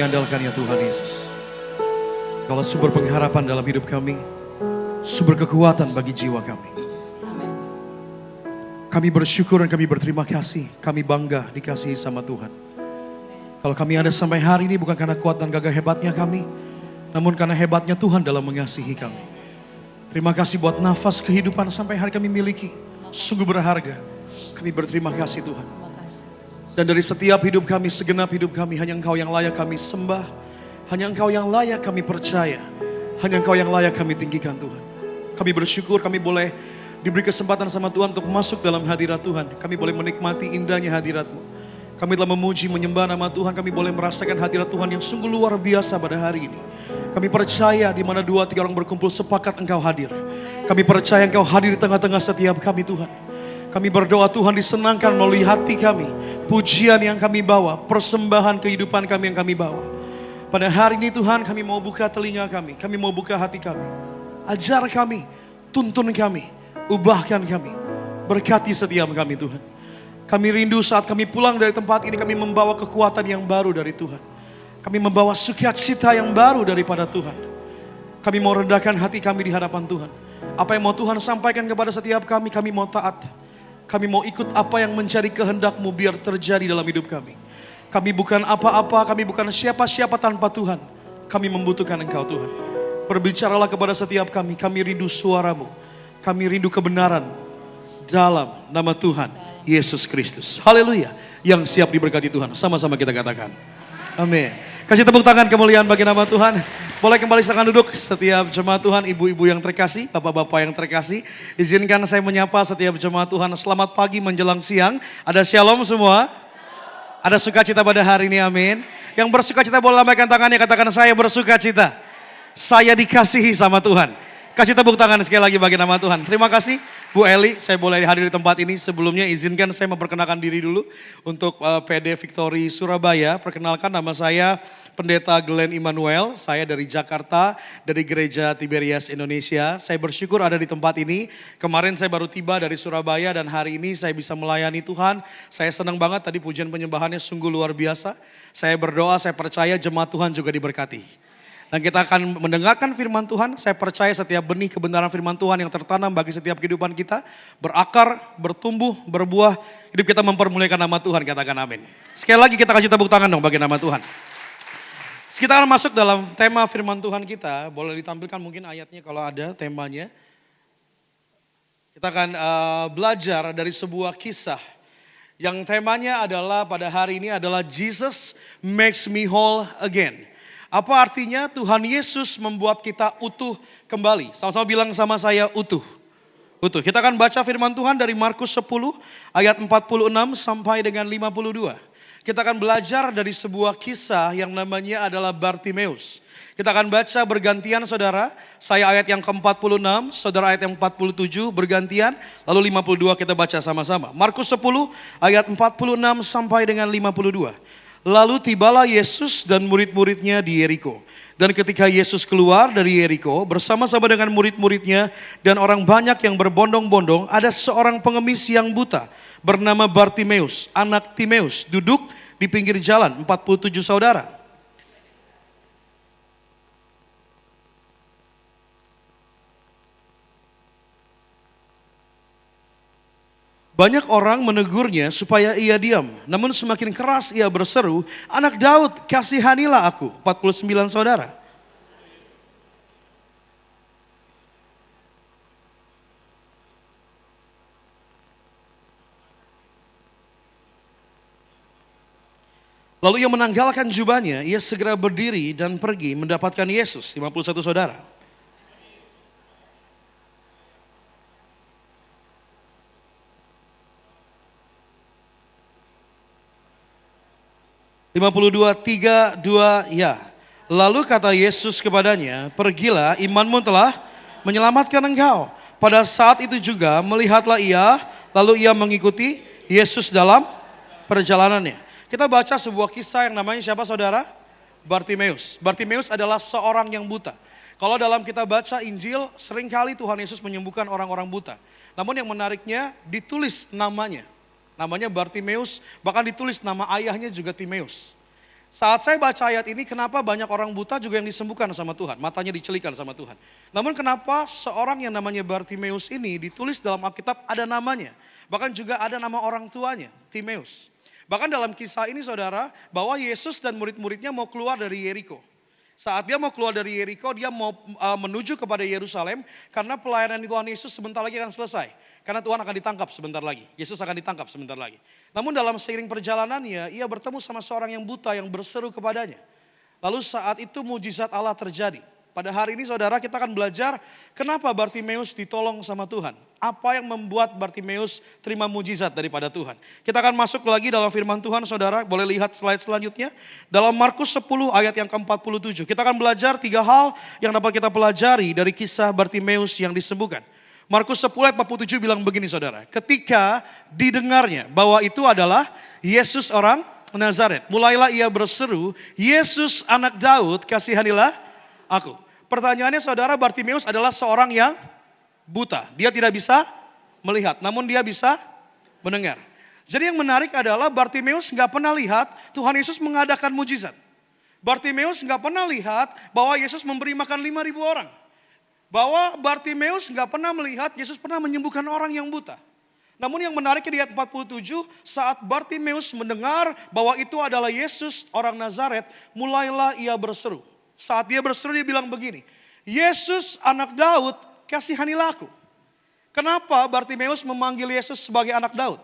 andalkan ya Tuhan Yesus. Kaulah sumber pengharapan dalam hidup kami, sumber kekuatan bagi jiwa kami. Kami bersyukur dan kami berterima kasih, kami bangga dikasihi sama Tuhan. Kalau kami ada sampai hari ini bukan karena kuat dan gagah hebatnya kami, namun karena hebatnya Tuhan dalam mengasihi kami. Terima kasih buat nafas kehidupan sampai hari kami miliki, sungguh berharga. Kami berterima kasih Tuhan. Dan dari setiap hidup kami, segenap hidup kami, hanya Engkau yang layak kami sembah, hanya Engkau yang layak kami percaya, hanya Engkau yang layak kami tinggikan Tuhan. Kami bersyukur kami boleh diberi kesempatan sama Tuhan untuk masuk dalam hadirat Tuhan. Kami boleh menikmati indahnya hadirat-Mu. Kami telah memuji, menyembah nama Tuhan. Kami boleh merasakan hadirat Tuhan yang sungguh luar biasa pada hari ini. Kami percaya di mana 2-3 orang berkumpul sepakat Engkau hadir. Kami percaya Engkau hadir di tengah-tengah setiap kami Tuhan. Kami berdoa Tuhan disenangkan melalui hati kami. Pujian yang kami bawa, persembahan kehidupan kami yang kami bawa. Pada hari ini Tuhan kami mau buka telinga kami mau buka hati kami. Ajar kami, tuntun kami, ubahkan kami. Berkati setiap kami Tuhan. Kami rindu saat kami pulang dari tempat ini, kami membawa kekuatan yang baru dari Tuhan. Kami membawa sukacita yang baru daripada Tuhan. Kami mau rendahkan hati kami di hadapan Tuhan. Apa yang mau Tuhan sampaikan kepada setiap kami mau taat. Kami mau ikut apa yang menjadi kehendak-Mu biar terjadi dalam hidup kami. Kami bukan apa-apa, kami bukan siapa-siapa tanpa Tuhan. Kami membutuhkan Engkau Tuhan. Berbicaralah kepada setiap kami rindu suara-Mu. Kami rindu kebenaran dalam nama Tuhan Yesus Kristus. Haleluya. Yang siap diberkati Tuhan. Sama-sama kita katakan. Amin. Kasih tepuk tangan kemuliaan bagi nama Tuhan. Boleh kembali silakan duduk setiap jemaat Tuhan, ibu-ibu yang terkasih, bapak-bapak yang terkasih. Izinkan saya menyapa setiap jemaat Tuhan. Selamat pagi menjelang siang. Ada shalom semua? Ada sukacita pada hari ini, amin. Yang bersukacita boleh lambaikan tangannya, katakan saya bersukacita. Saya dikasihi sama Tuhan. Kasih tepuk tangan sekali lagi bagi nama Tuhan. Terima kasih Bu Eli, saya boleh hadir di tempat ini. Sebelumnya izinkan saya memperkenalkan diri dulu untuk PD Victory Surabaya. Perkenalkan nama saya Pendeta Glenn Immanuel. Saya dari Jakarta, dari Gereja Tiberias Indonesia. Saya bersyukur ada di tempat ini. Kemarin saya baru tiba dari Surabaya dan hari ini saya bisa melayani Tuhan. Saya senang banget tadi pujian penyembahannya sungguh luar biasa. Saya berdoa, saya percaya jemaat Tuhan juga diberkati. Dan kita akan mendengarkan firman Tuhan. Saya percaya setiap benih kebenaran firman Tuhan yang tertanam bagi setiap kehidupan kita berakar, bertumbuh, berbuah. Hidup kita mempermuliakan nama Tuhan, katakan amin. Sekali lagi kita kasih tepuk tangan dong bagi nama Tuhan. Kita akan masuk dalam tema firman Tuhan kita. Boleh ditampilkan mungkin ayatnya kalau ada temanya. Kita akan belajar dari sebuah kisah. Yang temanya adalah pada hari ini adalah Jesus makes me whole again. Apa artinya Tuhan Yesus membuat kita utuh kembali? Sama-sama bilang sama saya utuh. Utuh. Kita akan baca firman Tuhan dari Markus 10 ayat 46 sampai dengan 52. Kita akan belajar dari sebuah kisah yang namanya adalah Bartimeus. Kita akan baca bergantian saudara. Saya ayat yang ke-46, saudara ayat yang 47 bergantian. Lalu 52 kita baca sama-sama. Markus 10 ayat 46 sampai dengan 52. Lalu tibalah Yesus dan murid-muridnya di Yeriko. Dan ketika Yesus keluar dari Yeriko bersama-sama dengan murid-muridnya dan orang banyak yang berbondong-bondong, ada seorang pengemis yang buta bernama Bartimeus, anak Timeus, duduk di pinggir jalan, 47 saudara. Banyak orang menegurnya supaya ia diam. Namun semakin keras ia berseru, anak Daud, kasihanilah aku. 49 saudara. Lalu ia menanggalkan jubahnya, ia segera berdiri dan pergi mendapatkan Yesus. 51 saudara. 52, 3, 2, ya. Lalu kata Yesus kepadanya, pergilah, imanmu telah menyelamatkan engkau. Pada saat itu juga melihatlah ia, lalu ia mengikuti Yesus dalam perjalanannya. Kita baca sebuah kisah yang namanya siapa saudara? Bartimeus. Bartimeus adalah seorang yang buta. Kalau dalam kita baca Injil, seringkali Tuhan Yesus menyembuhkan orang-orang buta. Namun yang menariknya ditulis namanya. Namanya Bartimeus, bahkan ditulis nama ayahnya juga Timeus. Saat saya baca ayat ini, kenapa banyak orang buta juga yang disembuhkan sama Tuhan, matanya dicelikan sama Tuhan. Namun kenapa seorang yang namanya Bartimeus ini ditulis dalam Alkitab ada namanya. Bahkan juga ada nama orang tuanya, Timeus. Bahkan dalam kisah ini saudara, bahwa Yesus dan murid-muridnya mau keluar dari Yeriko. Saat dia mau keluar dari Yeriko, dia mau menuju kepada Yerusalem, karena pelayanan Tuhan Yesus sebentar lagi akan selesai. Karena Tuhan akan ditangkap sebentar lagi. Yesus akan ditangkap sebentar lagi. Namun dalam seiring perjalanannya, ia bertemu sama seorang yang buta yang berseru kepadanya. Lalu saat itu mujizat Allah terjadi. Pada hari ini saudara, kita akan belajar kenapa Bartimeus ditolong sama Tuhan. Apa yang membuat Bartimeus terima mujizat daripada Tuhan. Kita akan masuk lagi dalam firman Tuhan saudara. Boleh lihat slide selanjutnya. Dalam Markus 10 ayat yang ke-47. Kita akan belajar 3 hal yang dapat kita pelajari dari kisah Bartimeus yang disembuhkan. Markus 10 ayat 47 bilang begini saudara. Ketika didengarnya bahwa itu adalah Yesus orang Nazaret. Mulailah ia berseru, Yesus anak Daud kasihanilah aku. Pertanyaannya saudara, Bartimeus adalah seorang yang buta. Dia tidak bisa melihat, namun dia bisa mendengar. Jadi yang menarik adalah Bartimeus gak pernah lihat Tuhan Yesus mengadakan mujizat. Bartimeus gak pernah lihat bahwa Yesus memberi makan 5.000 orang. Bahwa Bartimeus gak pernah melihat Yesus pernah menyembuhkan orang yang buta. Namun yang menarik di ayat 47, saat Bartimeus mendengar bahwa itu adalah Yesus orang Nazaret, mulailah ia berseru. Saat dia berseru dia bilang begini, Yesus anak Daud kasihanilah aku. Kenapa Bartimeus memanggil Yesus sebagai anak Daud?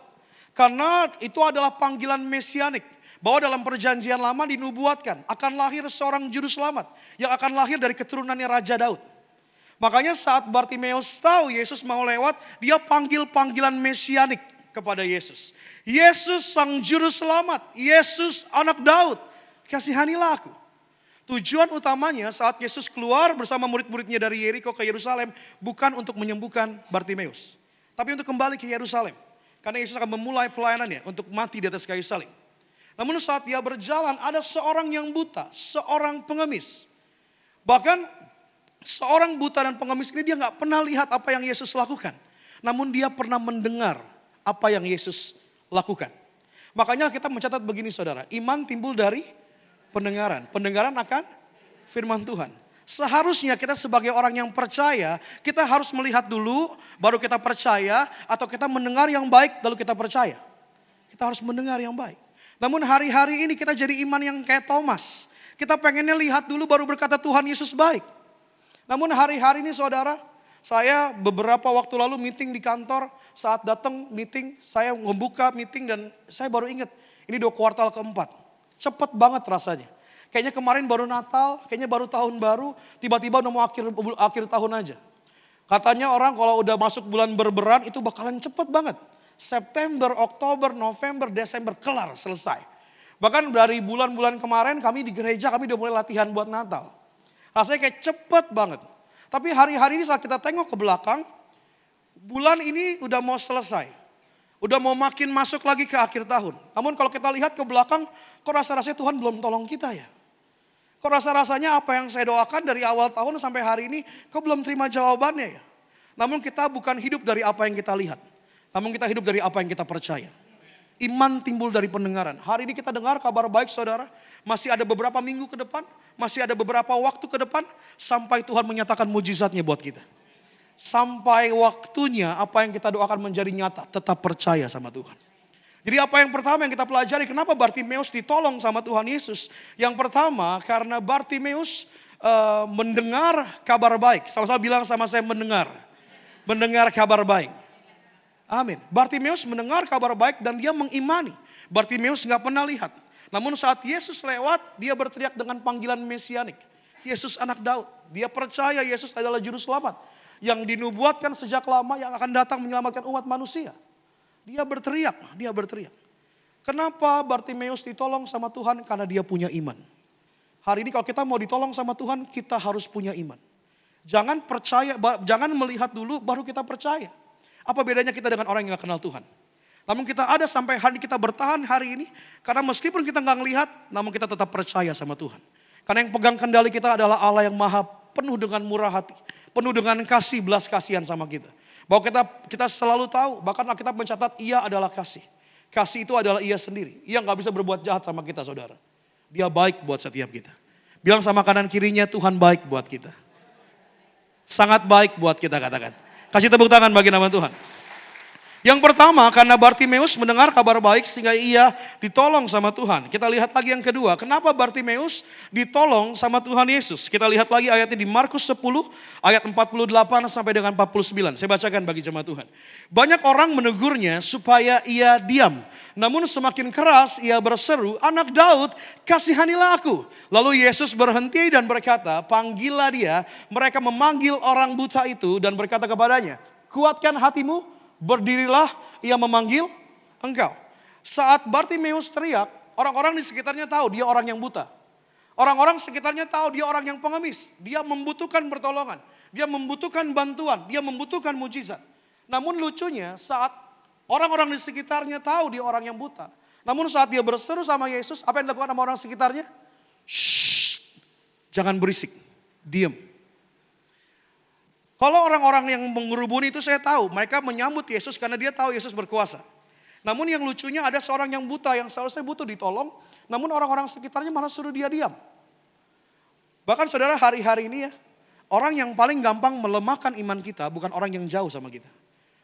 Karena itu adalah panggilan mesianik. Bahwa dalam perjanjian lama dinubuatkan akan lahir seorang juru selamat yang akan lahir dari keturunannya Raja Daud. Makanya saat Bartimeus tahu Yesus mau lewat, dia panggil panggilan mesianik kepada Yesus. Yesus sang juru selamat, Yesus anak Daud, kasihanilah aku. Tujuan utamanya saat Yesus keluar bersama murid-muridnya dari Yeriko ke Yerusalem bukan untuk menyembuhkan Bartimeus, tapi untuk kembali ke Yerusalem. Karena Yesus akan memulai pelayanannya untuk mati di atas kayu salib. Namun saat dia berjalan ada seorang yang buta, seorang pengemis. Bahkan seorang buta dan pengemis ini dia gak pernah lihat apa yang Yesus lakukan. Namun dia pernah mendengar apa yang Yesus lakukan. Makanya kita mencatat begini saudara. Iman timbul dari pendengaran. Pendengaran akan firman Tuhan. Seharusnya kita sebagai orang yang percaya, kita harus melihat dulu baru kita percaya. Atau kita mendengar yang baik lalu kita percaya. Kita harus mendengar yang baik. Namun hari-hari ini kita jadi iman yang kayak Thomas. Kita pengennya lihat dulu baru berkata Tuhan Yesus baik. Namun hari-hari ini saudara, saya beberapa waktu lalu meeting di kantor, saat datang meeting, saya membuka meeting dan saya baru ingat, ini 2 kuartal keempat. Cepet banget rasanya. Kayaknya kemarin baru Natal, kayaknya baru tahun baru, tiba-tiba udah mau akhir tahun aja. Katanya orang kalau udah masuk bulan berberan itu bakalan cepet banget. September, Oktober, November, Desember, kelar, selesai. Bahkan dari bulan-bulan kemarin kami di gereja, kami udah mulai latihan buat Natal. Rasanya kayak cepet banget. Tapi hari-hari ini saat kita tengok ke belakang, bulan ini udah mau selesai. Udah mau makin masuk lagi ke akhir tahun. Namun kalau kita lihat ke belakang, kok rasa-rasanya Tuhan belum tolong kita ya? Kok rasa-rasanya apa yang saya doakan dari awal tahun sampai hari ini, kok belum terima jawabannya ya? Namun kita bukan hidup dari apa yang kita lihat. Namun kita hidup dari apa yang kita percaya. Iman timbul dari pendengaran. Hari ini kita dengar kabar baik saudara. Masih ada beberapa minggu ke depan. Masih ada beberapa waktu ke depan. Sampai Tuhan menyatakan mujizatnya buat kita. Sampai waktunya apa yang kita doakan menjadi nyata. Tetap percaya sama Tuhan. Jadi apa yang pertama yang kita pelajari. Kenapa Bartimeus ditolong sama Tuhan Yesus. Yang pertama karena Bartimeus mendengar kabar baik. Sama-sama bilang sama saya mendengar. Mendengar kabar baik. Amin. Bartimeus mendengar kabar baik dan dia mengimani. Bartimeus gak pernah lihat. Namun saat Yesus lewat, dia berteriak dengan panggilan mesianik. Yesus anak Daud. Dia percaya Yesus adalah juru selamat. Yang dinubuatkan sejak lama yang akan datang menyelamatkan umat manusia. Dia berteriak. Kenapa Bartimeus ditolong sama Tuhan? Karena dia punya iman. Hari ini kalau kita mau ditolong sama Tuhan, kita harus punya iman. Jangan melihat dulu baru kita percaya. Apa bedanya kita dengan orang yang gak kenal Tuhan? Namun kita ada sampai hari kita bertahan hari ini. Karena meskipun kita gak ngelihat, namun kita tetap percaya sama Tuhan. Karena yang pegang kendali kita adalah Allah yang maha penuh dengan murah hati. Penuh dengan kasih, belas kasihan sama kita. Bahwa kita selalu tahu, bahkan kita mencatat ia adalah kasih. Kasih itu adalah ia sendiri. Ia gak bisa berbuat jahat sama kita saudara. Dia baik buat setiap kita. Bilang sama kanan kirinya, Tuhan baik buat kita. Sangat baik buat kita, katakan. Kasih tepuk tangan bagi nama Tuhan. Yang pertama, karena Bartimeus mendengar kabar baik sehingga ia ditolong sama Tuhan. Kita lihat lagi yang kedua, kenapa Bartimeus ditolong sama Tuhan Yesus. Kita lihat lagi ayatnya di Markus 10 ayat 48 sampai dengan 49. Saya bacakan bagi jemaat Tuhan. Banyak orang menegurnya supaya ia diam. Namun semakin keras ia berseru, "Anak Daud, kasihanilah aku." Lalu Yesus berhenti dan berkata, "Panggillah dia." Mereka memanggil orang buta itu dan berkata kepadanya, "Kuatkan hatimu, berdirilah, ia memanggil engkau." Saat Bartimeus teriak, orang-orang di sekitarnya tahu dia orang yang buta. Orang-orang sekitarnya tahu dia orang yang pengemis. Dia membutuhkan pertolongan. Dia membutuhkan bantuan. Dia membutuhkan mujizat. Namun lucunya saat orang-orang di sekitarnya tahu dia orang yang buta. Namun saat dia berseru sama Yesus, apa yang dilakukan sama orang sekitarnya? Shh, jangan berisik, diam. Kalau orang-orang yang mengerubuni itu saya tahu, mereka menyambut Yesus karena dia tahu Yesus berkuasa. Namun yang lucunya ada seorang yang buta yang seharusnya butuh ditolong, namun orang-orang sekitarnya malah suruh dia diam. Bahkan saudara hari-hari ini ya, orang yang paling gampang melemahkan iman kita bukan orang yang jauh sama kita.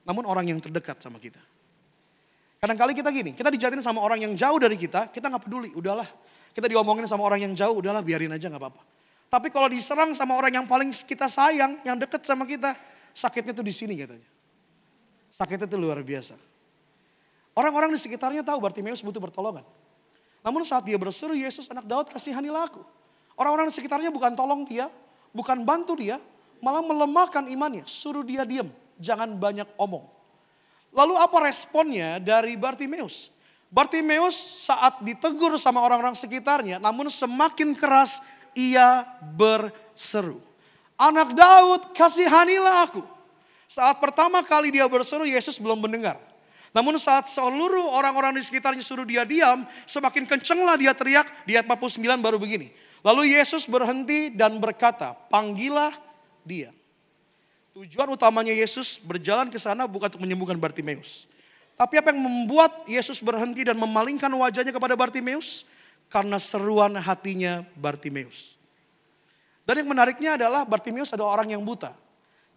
Namun orang yang terdekat sama kita. Kadang-kali kita gini, kita dijahatin sama orang yang jauh dari kita nggak peduli, udahlah. Kita diomongin sama orang yang jauh, udahlah biarin aja nggak apa-apa. Tapi kalau diserang sama orang yang paling kita sayang, yang dekat sama kita, sakitnya tuh di sini katanya. Sakitnya tuh luar biasa. Orang-orang di sekitarnya tahu Bartimeus butuh pertolongan. Namun saat dia berseru, "Yesus anak Daud, kasihanilah aku." Orang-orang di sekitarnya bukan tolong dia, bukan bantu dia, malah melemahkan imannya. Suruh dia diam, jangan banyak omong. Lalu apa responnya dari Bartimeus? Bartimeus saat ditegur sama orang-orang sekitarnya, namun semakin keras ia berseru, "Anak Daud, kasihanilah aku." Saat pertama kali dia berseru, Yesus belum mendengar. Namun saat seluruh orang-orang di sekitarnya suruh dia diam, semakin kencenglah dia teriak. Di ayat 49 baru begini. Lalu Yesus berhenti dan berkata, "Panggillah dia." Tujuan utamanya Yesus berjalan ke sana bukan untuk menyembuhkan Bartimeus. Tapi apa yang membuat Yesus berhenti dan memalingkan wajahnya kepada Bartimeus? Karena seruan hatinya Bartimeus. Dan yang menariknya adalah Bartimeus adalah orang yang buta.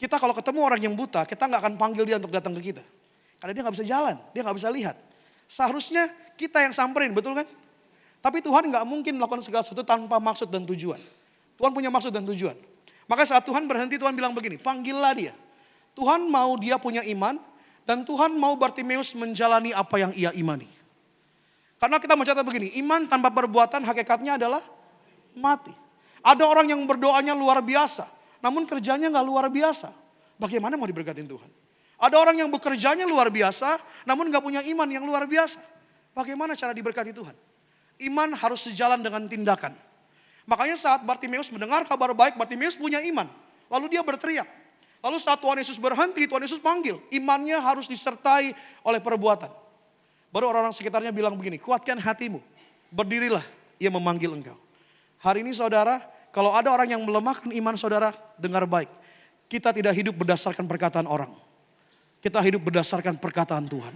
Kita kalau ketemu orang yang buta, kita nggak akan panggil dia untuk datang ke kita. Karena dia nggak bisa jalan, dia nggak bisa lihat. Seharusnya kita yang samperin, betul kan? Tapi Tuhan nggak mungkin melakukan segala sesuatu tanpa maksud dan tujuan. Tuhan punya maksud dan tujuan. Maka saat Tuhan berhenti, Tuhan bilang begini, "Panggillah dia." Tuhan mau dia punya iman, dan Tuhan mau Bartimeus menjalani apa yang ia imani. Karena kita mencatat begini, iman tanpa perbuatan hakikatnya adalah mati. Ada orang yang berdoanya luar biasa, namun kerjanya nggak luar biasa. Bagaimana mau diberkatin Tuhan? Ada orang yang bekerjanya luar biasa, namun nggak punya iman yang luar biasa. Bagaimana cara diberkati Tuhan? Iman harus sejalan dengan tindakan. Makanya saat Bartimeus mendengar kabar baik, Bartimeus punya iman. Lalu dia berteriak. Lalu saat Tuhan Yesus berhenti, Tuhan Yesus panggil. Imannya harus disertai oleh perbuatan. Baru orang-orang sekitarnya bilang begini, "Kuatkan hatimu, berdirilah, ia memanggil engkau." Hari ini saudara, kalau ada orang yang melemahkan iman saudara, dengar baik. Kita tidak hidup berdasarkan perkataan orang. Kita hidup berdasarkan perkataan Tuhan.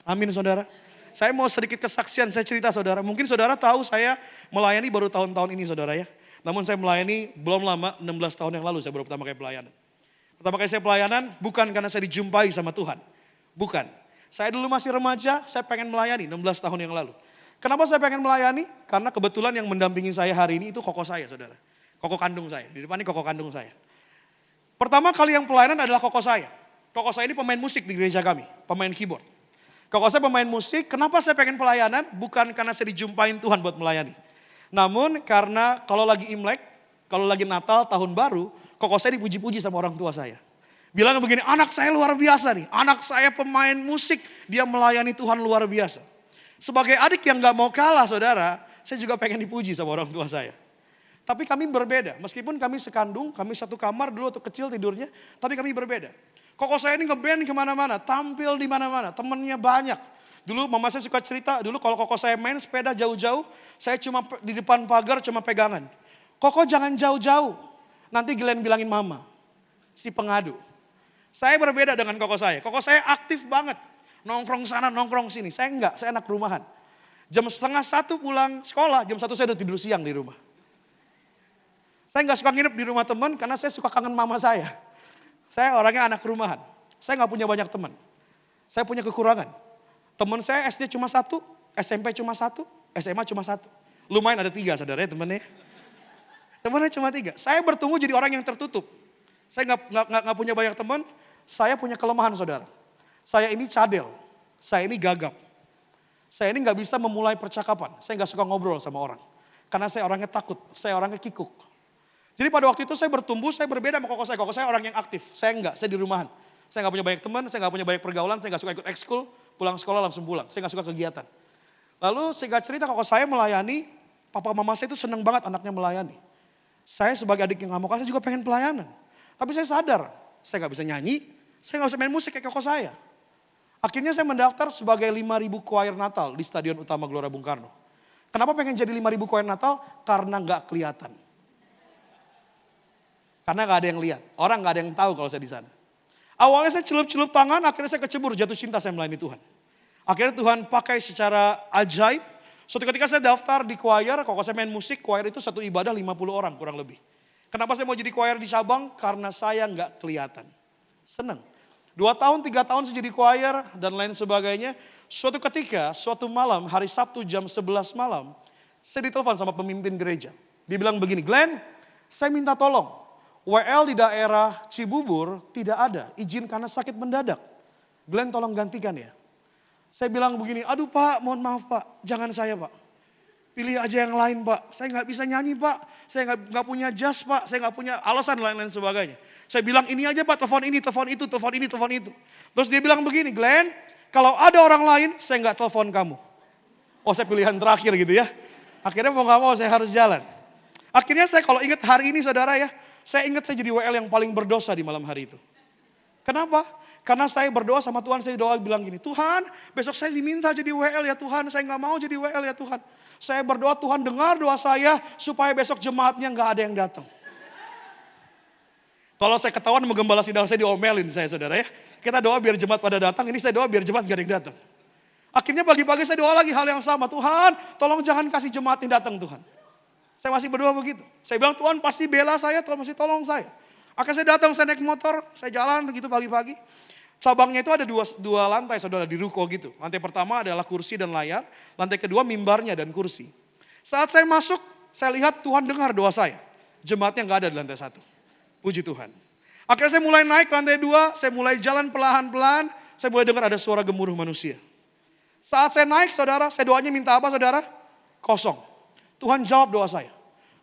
Amin saudara. Saya mau sedikit kesaksian, saya cerita saudara. Mungkin saudara tahu saya melayani baru tahun-tahun ini saudara ya. Namun saya melayani belum lama, 16 tahun yang lalu saya baru pertama kali pelayanan. Pertama kali saya pelayanan bukan karena saya dijumpai sama Tuhan. Bukan. Saya dulu masih remaja, saya pengen melayani 16 tahun yang lalu. Kenapa saya pengen melayani? Karena kebetulan yang mendampingi saya hari ini itu koko saya saudara. Koko kandung saya, di depan ini koko kandung saya. Pertama kali yang pelayanan adalah koko saya. Koko saya ini pemain musik di gereja kami, pemain keyboard. Koko saya pemain musik, kenapa saya pengen pelayanan? Bukan karena saya dijumpain Tuhan buat melayani. Namun karena kalau lagi Imlek, kalau lagi Natal, Tahun Baru, koko saya dipuji-puji sama orang tua saya. Bilang begini, "Anak saya luar biasa nih, anak saya pemain musik, dia melayani Tuhan luar biasa." Sebagai adik yang gak mau kalah saudara, saya juga pengen dipuji sama orang tua saya. Tapi kami berbeda, meskipun kami sekandung, kami satu kamar dulu waktu kecil tidurnya, tapi kami berbeda. Koko saya ini ngeband kemana-mana, tampil di mana-mana, temennya banyak. Dulu mama saya suka cerita, dulu kalau koko saya main sepeda jauh-jauh, saya cuma di depan pagar cuma pegangan. "Koko jangan jauh-jauh, nanti Glenn bilangin mama, si pengadu." Saya berbeda dengan koko saya aktif banget. Nongkrong sana, nongkrong sini. Saya enggak, saya anak rumahan. Jam setengah 1 pulang sekolah, jam 1 saya udah tidur siang di rumah. Saya nggak suka nginep di rumah teman karena saya suka kangen mama saya. Saya orangnya anak rumahan. Saya nggak punya banyak teman. Saya punya kekurangan. Teman saya SD cuma 1, SMP cuma 1, SMA cuma 1. Lumayan ada 3 saudara ya temannya. Temannya cuma 3. Saya bertumbuh jadi orang yang tertutup. Saya nggak punya banyak teman. Saya punya kelemahan saudara. Saya ini cadel. Saya ini gagap. Saya ini nggak bisa memulai percakapan. Saya nggak suka ngobrol sama orang. Karena saya orangnya takut. Saya orangnya kikuk. Jadi pada waktu itu saya bertumbuh, saya berbeda sama koko saya. Koko saya orang yang aktif, saya enggak, saya di rumahan. Saya enggak punya banyak teman, saya enggak punya banyak pergaulan, saya enggak suka ikut ekskul, pulang sekolah langsung pulang. Saya enggak suka kegiatan. Lalu singkat cerita koko saya melayani, papa mama saya itu senang banget anaknya melayani. Saya sebagai adik yang nggak mau kasih juga pengen pelayanan. Tapi saya sadar, saya enggak bisa nyanyi, saya enggak bisa main musik kayak koko saya. Akhirnya saya mendaftar sebagai 5.000 choir Natal di Stadion Utama Gelora Bung Karno. Kenapa pengen jadi 5.000 choir Natal? Karena enggak kelihatan. Karena gak ada yang lihat, orang gak ada yang tahu kalau saya di sana. Awalnya saya celup-celup tangan, akhirnya saya kecebur, jatuh cinta saya melayani Tuhan. Akhirnya Tuhan pakai secara ajaib. Suatu ketika saya daftar di choir, kalau saya main musik, choir itu satu ibadah 50 orang kurang lebih. Kenapa saya mau jadi choir di cabang? Karena saya gak kelihatan. Senang. 2 tahun, 3 tahun saya jadi choir dan lain sebagainya. Suatu ketika, suatu malam, hari Sabtu jam 11 malam, saya ditelepon sama pemimpin gereja. Dia bilang begini, Glenn, saya minta tolong. WL di daerah Cibubur tidak ada, izin karena sakit mendadak. Glenn tolong gantikan ya. Saya bilang begini, aduh Pak, mohon maaf Pak, jangan saya Pak. Pilih aja yang lain Pak, saya nggak bisa nyanyi Pak, saya nggak punya jas Pak, saya nggak punya alasan lain-lain sebagainya. Saya bilang ini aja Pak, telepon ini, telepon itu, telepon ini, telepon itu. Terus dia bilang begini, Glenn, kalau ada orang lain, saya nggak telepon kamu. Oh saya pilihan terakhir gitu ya. Akhirnya mau nggak mau saya harus jalan. Akhirnya saya kalau ingat hari ini saudara ya, saya ingat saya jadi WL yang paling berdosa di malam hari itu. Kenapa? Karena saya berdoa sama Tuhan, saya doa bilang gini, Tuhan besok saya diminta jadi WL ya Tuhan, saya nggak mau jadi WL ya Tuhan. Saya berdoa Tuhan dengar doa saya supaya besok jemaatnya nggak ada yang datang. Kalau saya ketahuan menggembala sidang saya diomelin saya saudara ya. Kita doa biar jemaat pada datang, ini saya doa biar jemaat nggak ada yang datang. Akhirnya pagi-pagi saya doa lagi hal yang sama, Tuhan tolong jangan kasih jemaat yang datang Tuhan. Saya masih berdoa begitu. Saya bilang Tuhan pasti bela saya, Tuhan pasti tolong saya. Akhirnya saya datang, saya naik motor, saya jalan begitu pagi-pagi. Cabangnya itu ada dua lantai saudara di ruko gitu. Lantai pertama adalah kursi dan layar. Lantai kedua mimbarnya dan kursi. Saat saya masuk, saya lihat Tuhan dengar doa saya. Jemaatnya gak ada di lantai 1. Puji Tuhan. Akhirnya saya mulai naik ke lantai 2, saya mulai jalan pelan-pelan. Saya mulai dengar ada suara gemuruh manusia. Saat saya naik saudara, saya doanya minta apa saudara? Kosong. Tuhan jawab doa saya.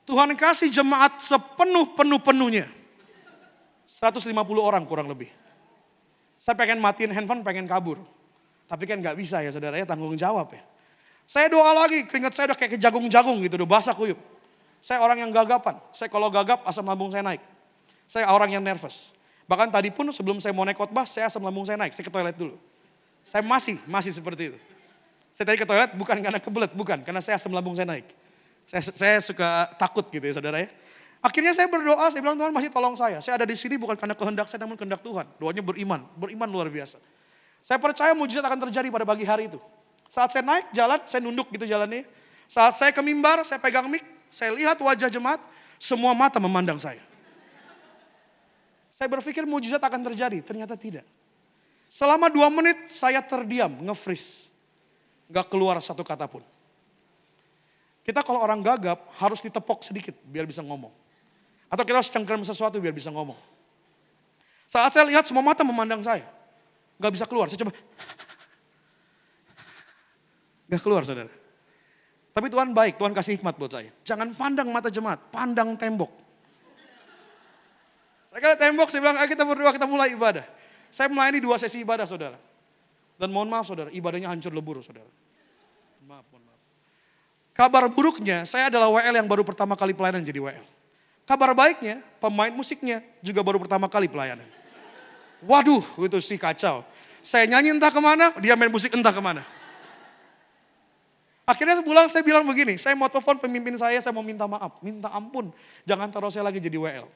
Tuhan kasih jemaat sepenuh-penuhnya. 150 orang kurang lebih. Saya pengen matiin handphone, pengen kabur. Tapi kan gak bisa ya saudara ya, tanggung jawab ya. Saya doa lagi, keringat saya udah kayak jagung-jagung gitu, udah basah kuyup. Saya orang yang gagapan. Saya kalau gagap asam lambung saya naik. Saya orang yang nervous. Bahkan tadi pun sebelum saya mau naik khotbah, saya asam lambung saya naik. Saya ke toilet dulu. Saya masih seperti itu. Saya tadi ke toilet bukan karena kebelet, bukan. Karena saya asam lambung saya naik. Saya suka takut gitu ya saudara ya. Akhirnya saya berdoa, saya bilang Tuhan masih tolong saya. Saya ada di sini bukan karena kehendak saya namun kehendak Tuhan. Doanya beriman luar biasa. Saya percaya mujizat akan terjadi pada pagi hari itu. Saat saya naik jalan, saya nunduk gitu jalannya. Saat saya ke mimbar, saya pegang mic, saya lihat wajah jemaat, semua mata memandang saya. Saya berpikir mujizat akan terjadi, ternyata tidak. Selama 2 menit saya terdiam, nge-freeze. Gak keluar satu kata pun. Kita kalau orang gagap harus ditepok sedikit biar bisa ngomong. Atau kita harus cengkeram sesuatu biar bisa ngomong. Saat saya lihat semua mata memandang saya. Gak bisa keluar, saya coba. Gak keluar saudara. Tapi Tuhan baik, Tuhan kasih hikmat buat saya. Jangan pandang mata jemaat, pandang tembok. Saya kira tembok, saya bilang ayo kita berdoa, kita mulai ibadah. Saya melayani 2 sesi ibadah saudara. Dan mohon maaf saudara, ibadahnya hancur lebur saudara. Maaf. Kabar buruknya, saya adalah WL yang baru pertama kali pelayanan jadi WL. Kabar baiknya, pemain musiknya juga baru pertama kali pelayanan. Waduh, itu sih kacau. Saya nyanyi entah kemana, dia main musik entah kemana. Akhirnya sebulan saya bilang begini, saya mau telepon pemimpin saya mau minta maaf, minta ampun. Jangan taruh saya lagi jadi WL.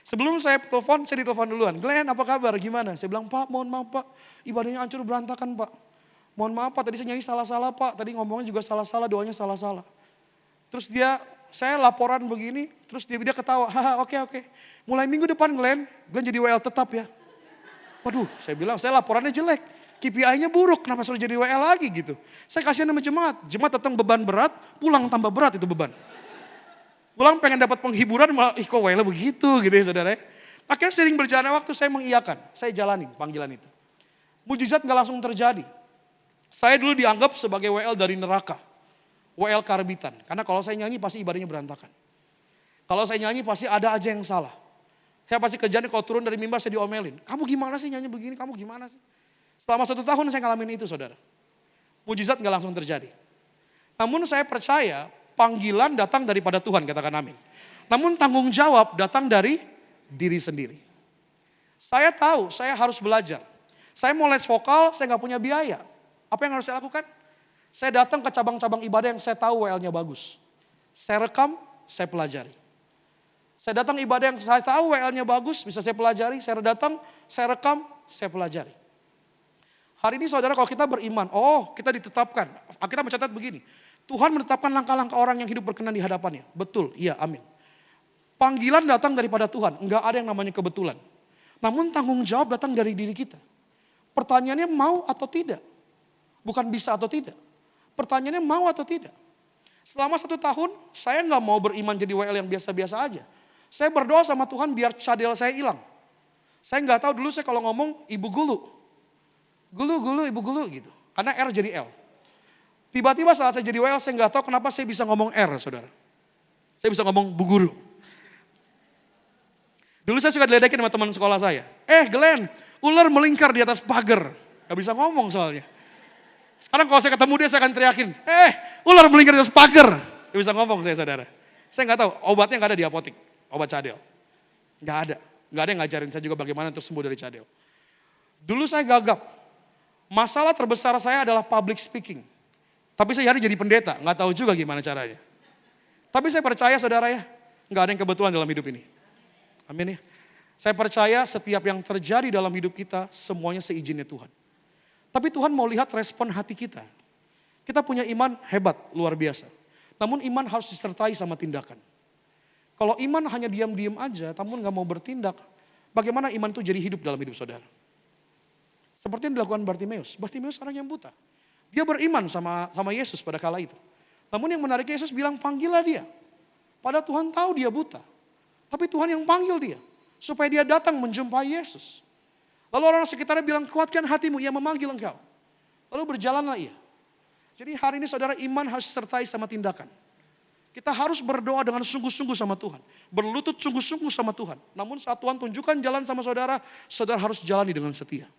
Sebelum saya telepon, saya ditelepon duluan. Glenn apa kabar, gimana? Saya bilang, Pak mohon maaf Pak, ibadahnya hancur berantakan Pak. mohon maaf Pak, tadi saya nyanyi salah-salah Pak, tadi ngomongnya juga salah-salah, doanya salah-salah. Terus saya laporan begini, terus dia ketawa, haha oke. Mulai minggu depan Glenn jadi WL tetap ya. Waduh, saya bilang saya laporannya jelek, KPI-nya buruk, kenapa suruh jadi WL lagi gitu. Saya kasihan sama jemaat datang beban berat, pulang tambah berat itu beban. Pulang pengen dapat penghiburan, malah kok WL begitu gitu ya saudara. Akhirnya sering berjalan waktu saya mengiyakan, saya jalani panggilan itu. Mujizat gak langsung terjadi. Saya dulu dianggap sebagai WL dari neraka, WL karbitan. Karena kalau saya nyanyi pasti ibadahnya berantakan. Kalau saya nyanyi pasti ada aja yang salah. Saya pasti kerjaan kalau turun dari mimbar saya diomelin. Kamu gimana sih nyanyi begini, kamu gimana sih? Selama 1 tahun saya ngalamin itu saudara. Mujizat gak langsung terjadi. Namun saya percaya panggilan datang daripada Tuhan, katakan amin. Namun tanggung jawab datang dari diri sendiri. Saya tahu saya harus belajar. Saya mau les vokal, saya gak punya biaya. Apa yang harus saya lakukan? Saya datang ke cabang-cabang ibadah yang saya tahu WL-nya bagus. Saya rekam, saya pelajari. Saya datang ibadah yang saya tahu WL-nya bagus, bisa saya pelajari. Saya datang, saya rekam, saya pelajari. Hari ini saudara kalau kita beriman, kita ditetapkan. Kita mencatat begini, Tuhan menetapkan langkah-langkah orang yang hidup berkenan di hadapannya. Betul, iya amin. Panggilan datang daripada Tuhan, enggak ada yang namanya kebetulan. Namun tanggung jawab datang dari diri kita. Pertanyaannya mau atau tidak? Bukan bisa atau tidak. Pertanyaannya mau atau tidak. Selama 1 tahun, saya enggak mau beriman jadi WL yang biasa-biasa aja. Saya berdoa sama Tuhan biar cadel saya hilang. Saya enggak tahu dulu saya kalau ngomong ibu gulu. Gulu, ibu gulu gitu. Karena R jadi L. Tiba-tiba saat saya jadi WL, saya nggak tahu kenapa saya bisa ngomong R, saudara. Saya bisa ngomong bu guru. Dulu saya suka diledekin sama teman sekolah saya. Glenn, ular melingkar di atas pagar. Gak bisa ngomong soalnya. Sekarang kalau saya ketemu dia, saya akan teriakin. Ular melingkar di atas pagar. Gak bisa ngomong saya, saudara. Saya nggak tahu, obatnya nggak ada di apotek. Obat cadel. Nggak ada. Nggak ada yang ngajarin saya juga bagaimana untuk sembuh dari cadel. Dulu saya gagap. Masalah terbesar saya adalah public speaking. Tapi saya hari jadi pendeta, nggak tahu juga gimana caranya. Tapi saya percaya saudara ya, nggak ada yang kebetulan dalam hidup ini. Amin ya. Saya percaya setiap yang terjadi dalam hidup kita, semuanya seizinnya Tuhan. Tapi Tuhan mau lihat respon hati kita. Kita punya iman hebat, luar biasa. Namun iman harus disertai sama tindakan. Kalau iman hanya diam-diam aja, namun nggak mau bertindak, bagaimana iman itu jadi hidup dalam hidup saudara? Seperti yang dilakukan Bartimeus. Bartimeus orang yang buta. Dia beriman sama Yesus pada kala itu. Namun yang menarik Yesus bilang panggillah dia. Padahal Tuhan tahu dia buta. Tapi Tuhan yang panggil dia. Supaya dia datang menjumpai Yesus. Lalu orang sekitarnya bilang kuatkan hatimu, ia memanggil engkau. Lalu berjalanlah ia. Jadi hari ini saudara iman harus disertai sama tindakan. Kita harus berdoa dengan sungguh-sungguh sama Tuhan. Berlutut sungguh-sungguh sama Tuhan. Namun saat Tuhan tunjukkan jalan sama saudara, saudara harus jalani dengan setia.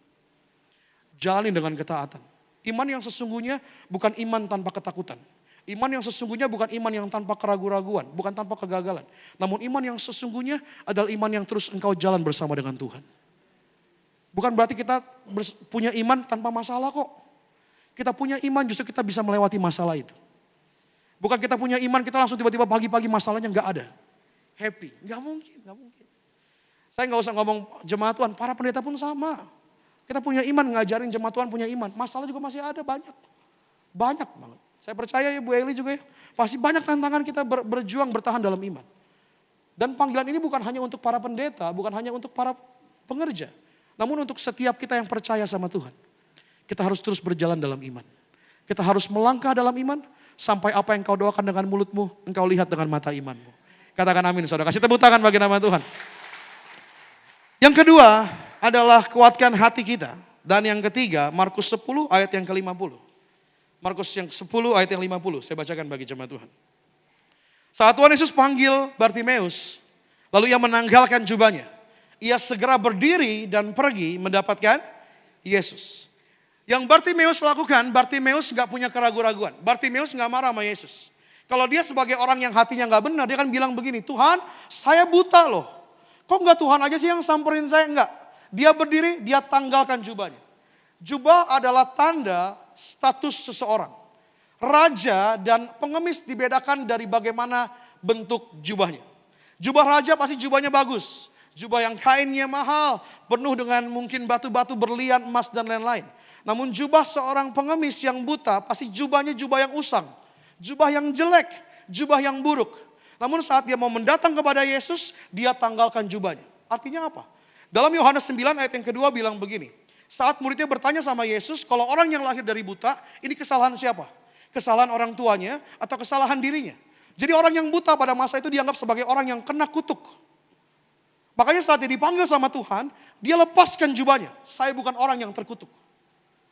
Jalani dengan ketaatan. Iman yang sesungguhnya bukan iman tanpa ketakutan. Iman yang sesungguhnya bukan iman yang tanpa keraguan-raguan, bukan tanpa kegagalan. Namun iman yang sesungguhnya adalah iman yang terus engkau jalan bersama dengan Tuhan. Bukan berarti kita punya iman tanpa masalah kok. Kita punya iman justru kita bisa melewati masalah itu. Bukan kita punya iman kita langsung tiba-tiba pagi-pagi masalahnya nggak ada. Happy, nggak mungkin. Saya nggak usah ngomong jemaat Tuhan, para pendeta pun sama. Kita punya iman, ngajarin jemaat Tuhan punya iman. Masalah juga masih ada banyak. Banyak banget. Saya percaya ya Bu Eli juga ya. Pasti banyak tantangan kita berjuang bertahan dalam iman. Dan panggilan ini bukan hanya untuk para pendeta, bukan hanya untuk para pengerja. Namun untuk setiap kita yang percaya sama Tuhan. Kita harus terus berjalan dalam iman. Kita harus melangkah dalam iman. Sampai apa yang kau doakan dengan mulutmu, engkau lihat dengan mata imanmu. Katakan amin saudara. Kasih tepuk tangan bagi nama Tuhan. Yang kedua adalah kuatkan hati kita. Dan yang ketiga, Markus 10 ayat yang ke-50. Markus yang 10 ayat yang 50. Saya bacakan bagi jemaat Tuhan. Saat Tuhan Yesus panggil Bartimeus, lalu ia menanggalkan jubahnya. Ia segera berdiri dan pergi mendapatkan Yesus. Yang Bartimeus lakukan, Bartimeus gak punya keraguan-raguan. Bartimeus gak marah sama Yesus. Kalau dia sebagai orang yang hatinya gak benar, dia kan bilang begini, Tuhan saya buta loh. Kok gak Tuhan aja sih yang samperin saya? Enggak. Dia berdiri, dia tanggalkan jubahnya. Jubah adalah tanda status seseorang. Raja dan pengemis dibedakan dari bagaimana bentuk jubahnya. Jubah raja pasti jubahnya bagus. Jubah yang kainnya mahal, penuh dengan mungkin batu-batu berlian, emas dan lain-lain. Namun jubah seorang pengemis yang buta pasti jubahnya jubah yang usang. Jubah yang jelek, jubah yang buruk. Namun saat dia mau mendatang kepada Yesus, dia tanggalkan jubahnya. Artinya apa? Dalam Yohanes 9 ayat yang kedua bilang begini. Saat muridnya bertanya sama Yesus, kalau orang yang lahir dari buta, ini kesalahan siapa? Kesalahan orang tuanya atau kesalahan dirinya? Jadi orang yang buta pada masa itu dianggap sebagai orang yang kena kutuk. Makanya saat dia dipanggil sama Tuhan, dia lepaskan jubahnya. Saya bukan orang yang terkutuk.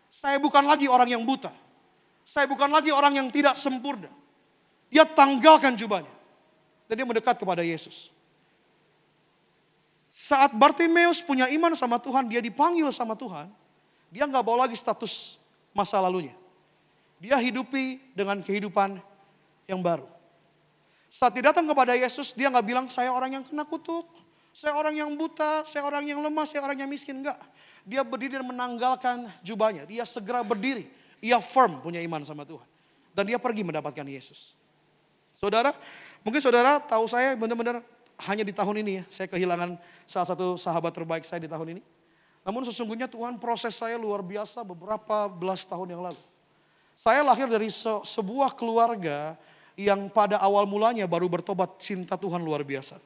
Saya bukan lagi orang yang buta. Saya bukan lagi orang yang tidak sempurna. Dia tanggalkan jubahnya. Dan dia mendekat kepada Yesus. Saat Bartimeus punya iman sama Tuhan, dia dipanggil sama Tuhan. Dia gak bawa lagi status masa lalunya. Dia hidupi dengan kehidupan yang baru. Saat dia datang kepada Yesus, dia gak bilang saya orang yang kena kutuk. Saya orang yang buta, saya orang yang lemah, saya orang yang miskin. Enggak. Dia berdiri dan menanggalkan jubahnya. Dia segera berdiri. Ia firm punya iman sama Tuhan. Dan dia pergi mendapatkan Yesus. Saudara, mungkin saudara tahu saya benar-benar hanya di tahun ini ya. Saya kehilangan salah satu sahabat terbaik saya di tahun ini. Namun sesungguhnya Tuhan proses saya luar biasa beberapa belas tahun yang lalu. Saya lahir dari sebuah keluarga yang pada awal mulanya baru bertobat, cinta Tuhan luar biasa.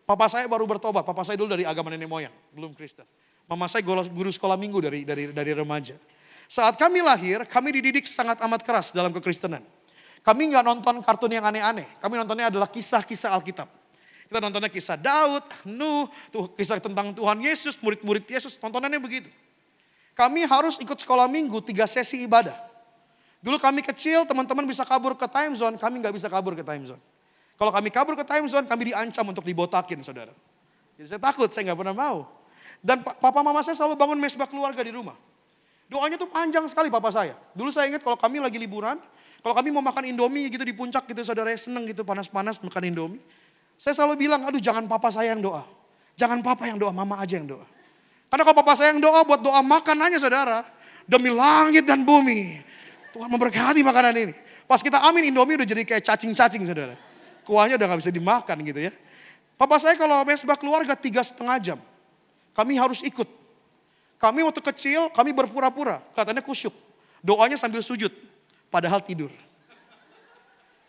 Papa saya baru bertobat, papa saya dulu dari agama nenek moyang, belum Kristen. Mama saya guru sekolah minggu dari remaja. Saat kami lahir, kami dididik sangat amat keras dalam kekristenan. Kami nggak nonton kartun yang aneh-aneh. Kami nontonnya adalah kisah-kisah Alkitab. Kita nontonnya kisah Daud, Nuh, kisah tentang Tuhan Yesus, murid-murid Yesus. Tontonannya begitu. Kami harus ikut sekolah minggu 3 sesi ibadah. Dulu kami kecil, teman-teman bisa kabur ke time zone, kami nggak bisa kabur ke time zone. Kalau kami kabur ke time zone, kami diancam untuk dibotakin, saudara. Jadi saya takut, saya nggak pernah mau. Dan papa mama saya selalu bangun mesbah keluarga di rumah. Doanya tuh panjang sekali papa saya. Dulu saya ingat kalau kami lagi liburan, kalau kami mau makan Indomie gitu di puncak gitu, saudara seneng gitu panas-panas makan Indomie. Saya selalu bilang, aduh jangan papa saya yang doa. Jangan papa yang doa, mama aja yang doa. Karena kalau papa saya yang doa, buat doa makan aja saudara. Demi langit dan bumi. Tuhan memberkati makanan ini. Pas kita amin Indomie udah jadi kayak cacing-cacing saudara. Kuahnya udah gak bisa dimakan gitu ya. Papa saya kalau mesbah keluarga 3,5 jam. Kami harus ikut. Kami waktu kecil, kami berpura-pura. Katanya kusyuk. Doanya sambil sujud. Padahal tidur.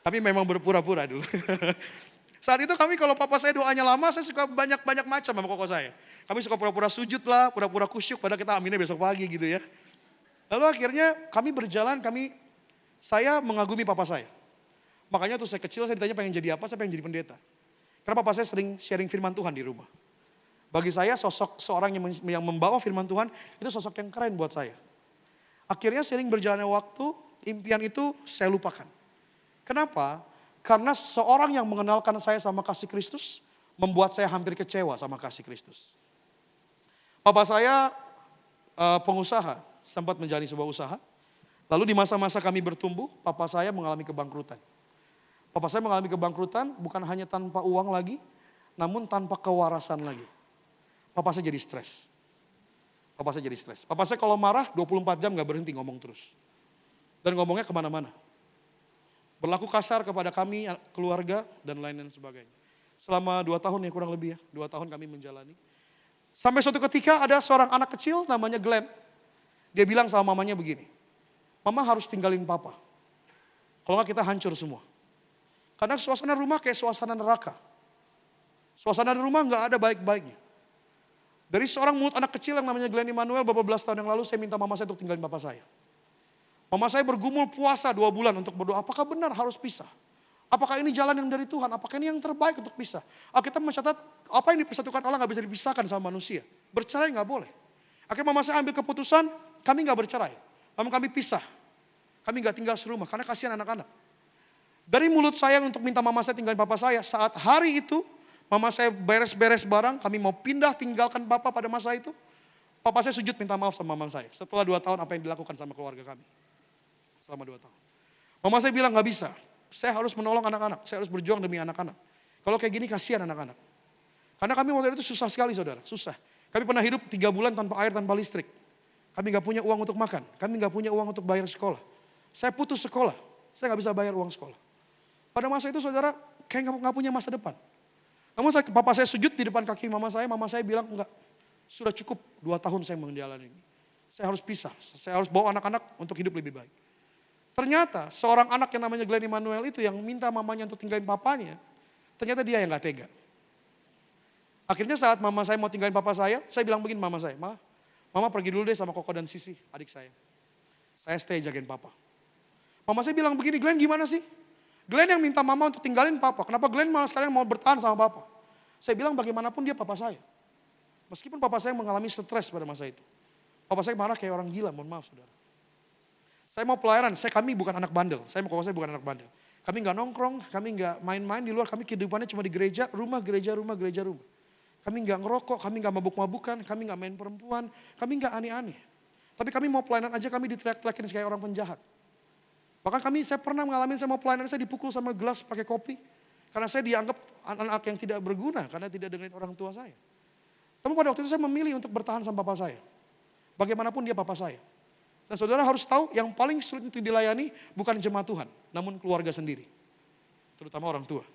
Kami memang berpura-pura dulu. Saat itu kami kalau papa saya doanya lama, saya suka banyak-banyak macam sama koko saya. Kami suka pura-pura sujud lah, pura-pura kusyuk. Padahal kita aminnya besok pagi gitu ya. Lalu akhirnya kami berjalan, saya mengagumi papa saya. Makanya tuh saya kecil saya ditanya pengen jadi apa, saya pengen jadi pendeta. Karena papa saya sering sharing firman Tuhan di rumah. Bagi saya sosok seorang yang membawa firman Tuhan itu sosok yang keren buat saya. Akhirnya sering berjalannya waktu, impian itu saya lupakan. Kenapa? Karena seorang yang mengenalkan saya sama kasih Kristus membuat saya hampir kecewa sama kasih Kristus. Papa saya pengusaha, sempat menjalani sebuah usaha. Lalu di masa-masa kami bertumbuh, papa saya mengalami kebangkrutan. Papa saya mengalami kebangkrutan bukan hanya tanpa uang lagi, namun tanpa kewarasan lagi. Papa saya jadi stres. Papa saya kalau marah 24 jam gak berhenti ngomong terus. Dan ngomongnya kemana-mana. Berlaku kasar kepada kami, keluarga, dan lain-lain sebagainya. Selama 2 tahun ya kurang lebih ya, 2 tahun kami menjalani. Sampai suatu ketika ada seorang anak kecil namanya Glenn. Dia bilang sama mamanya begini, mama harus tinggalin papa. Kalau gak kita hancur semua. Karena suasana rumah kayak suasana neraka. Suasana rumah gak ada baik-baiknya. Dari seorang mulut anak kecil yang namanya Glenn Emmanuel beberapa belas tahun yang lalu saya minta mama saya untuk tinggalin papa saya. Mama saya bergumul puasa 2 bulan untuk berdoa, apakah benar harus pisah? Apakah ini jalan yang dari Tuhan? Apakah ini yang terbaik untuk pisah? Alkitab mencatat apa yang dipersatukan Allah gak bisa dipisahkan sama manusia. Bercerai gak boleh. Akhirnya mama saya ambil keputusan, kami gak bercerai. Namun kami pisah. Kami gak tinggal serumah karena kasihan anak-anak. Dari mulut saya untuk minta mama saya tinggalin papa saya, saat hari itu mama saya beres-beres barang, kami mau pindah tinggalkan papa pada masa itu. Papa saya sujud minta maaf sama mama saya. Setelah 2 tahun apa yang dilakukan sama keluarga kami. Selama 2 tahun. Mama saya bilang gak bisa. Saya harus menolong anak-anak. Saya harus berjuang demi anak-anak. Kalau kayak gini kasihan anak-anak. Karena kami waktu itu susah sekali saudara. Susah. Kami pernah hidup 3 bulan tanpa air, tanpa listrik. Kami gak punya uang untuk makan. Kami gak punya uang untuk bayar sekolah. Saya putus sekolah. Saya gak bisa bayar uang sekolah. Pada masa itu saudara kayak gak punya masa depan. Namun papa saya sujud di depan kaki mama saya bilang enggak, sudah cukup 2 tahun saya menjalani ini. Saya harus pisah. Saya harus bawa anak-anak untuk hidup lebih baik. Ternyata seorang anak yang namanya Glenn Emmanuel itu yang minta mamanya untuk tinggalin papanya, ternyata dia yang gak tega. Akhirnya saat mama saya mau tinggalin papa saya bilang begini mama saya, mama pergi dulu deh sama Koko dan Sisi, adik saya. Saya stay jagain papa. Mama saya bilang begini, Glenn gimana sih? Glenn yang minta mama untuk tinggalin papa, kenapa Glenn malah sekarang mau bertahan sama papa? Saya bilang bagaimanapun dia papa saya. Meskipun papa saya mengalami stres pada masa itu. Papa saya marah kayak orang gila, mohon maaf saudara. Saya mau pelayanan, kami bukan anak bandel, Koko saya bukan anak bandel. Kami gak nongkrong, kami gak main-main di luar, kami kehidupannya cuma di gereja, rumah, gereja, rumah, gereja, rumah. Kami gak ngerokok, kami gak mabuk-mabukan, kami gak main perempuan, kami gak aneh-aneh. Tapi kami mau pelayanan aja kami diteriak-teriakin kayak orang penjahat. Bahkan saya pernah mengalami, saya mau pelayanan, saya dipukul sama gelas pakai kopi. Karena saya dianggap anak-anak yang tidak berguna, karena tidak dengerin orang tua saya. Tapi pada waktu itu saya memilih untuk bertahan sama papa saya. Bagaimanapun dia papa saya. Dan saudara harus tahu, yang paling sulit untuk dilayani bukan jemaat Tuhan, namun keluarga sendiri. Terutama orang tua.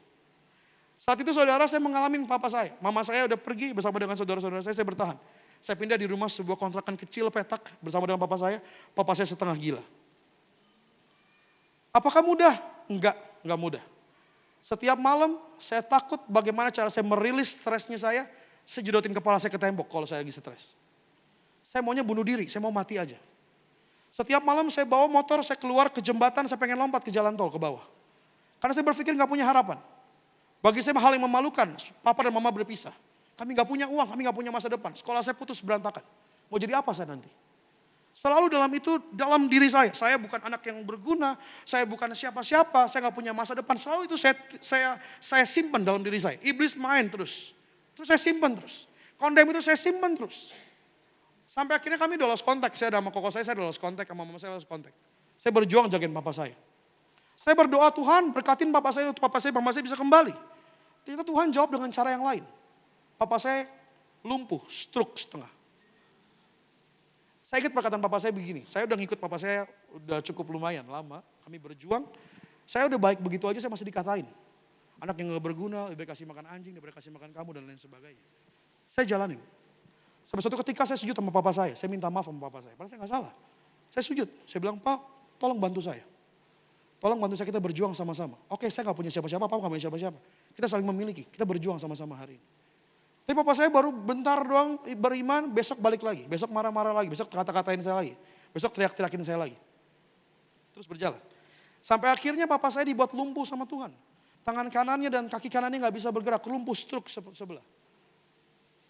Saat itu saudara saya mengalami papa saya. Mama saya udah pergi bersama dengan saudara-saudara saya bertahan. Saya pindah di rumah sebuah kontrakan kecil petak bersama dengan papa saya. Papa saya setengah gila. Apakah mudah? Enggak mudah. Setiap malam saya takut bagaimana cara saya merilis stresnya saya jedotin kepala saya ke tembok kalau saya lagi stres. Saya maunya bunuh diri, saya mau mati aja. Setiap malam saya bawa motor, saya keluar ke jembatan, saya pengen lompat ke jalan tol ke bawah. Karena saya berpikir gak punya harapan. Bagi saya hal yang memalukan, papa dan mama berpisah. Kami gak punya uang, kami gak punya masa depan. Sekolah saya putus berantakan. Mau jadi apa saya nanti? Selalu dalam diri saya bukan anak yang berguna, saya bukan siapa-siapa, saya gak punya masa depan. Selalu itu saya simpan dalam diri saya. Iblis main terus saya simpan terus. Kondem itu saya simpan terus. Sampai akhirnya kami udah lost kontak, saya sama Koko saya udah lost kontak, sama mama saya lost kontak. Saya berjuang jagain papa saya. Saya berdoa Tuhan berkatin papa saya, mama saya bisa kembali. Ternyata Tuhan jawab dengan cara yang lain. Papa saya lumpuh, stroke setengah. Saya ingat perkataan papa saya begini, saya udah ngikut papa saya udah cukup lumayan lama, kami berjuang. Saya udah baik begitu aja saya masih dikatain. Anak yang gak berguna, lebih baik kasih makan anjing, lebih baik kasih makan kamu dan lain sebagainya. Saya jalanin. Sampai suatu ketika saya sujud sama papa saya minta maaf sama papa saya. Padahal saya gak salah. Saya sujud, saya bilang, Pak tolong bantu saya. Tolong bantu saya, kita berjuang sama-sama. Oke, saya gak punya siapa-siapa, Papa gak punya siapa-siapa. Kita saling memiliki, kita berjuang sama-sama hari ini. Tapi papa saya baru bentar doang beriman, besok balik lagi. Besok marah-marah lagi, besok kata-katain saya lagi. Besok teriak-teriakin saya lagi. Terus berjalan. Sampai akhirnya papa saya dibuat lumpuh sama Tuhan. Tangan kanannya dan kaki kanannya gak bisa bergerak, lumpuh stroke sebelah.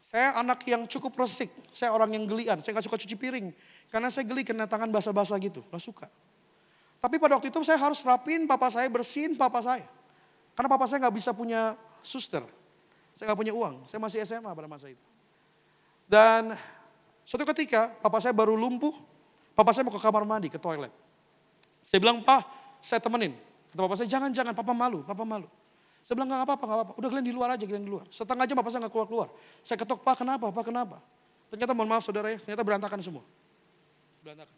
Saya anak yang cukup resik, saya orang yang gelian, saya gak suka cuci piring. Karena saya geli kena tangan basah-basah gitu, gak suka. Tapi pada waktu itu saya harus rapin papa saya, bersihin papa saya. Karena papa saya gak bisa punya suster. Saya gak punya uang, saya masih SMA pada masa itu. Dan suatu ketika papa saya baru lumpuh, papa saya mau ke kamar mandi, ke toilet. Saya bilang, Pak saya temenin. Kata papa saya, jangan, papa malu. Saya bilang, gak apa-apa. Udah Glenn di luar aja, Glenn di luar. Setengah jam papa saya gak keluar. Saya ketok, Pak kenapa? Ternyata mohon maaf saudara ya, ternyata berantakan semua. Berantakan.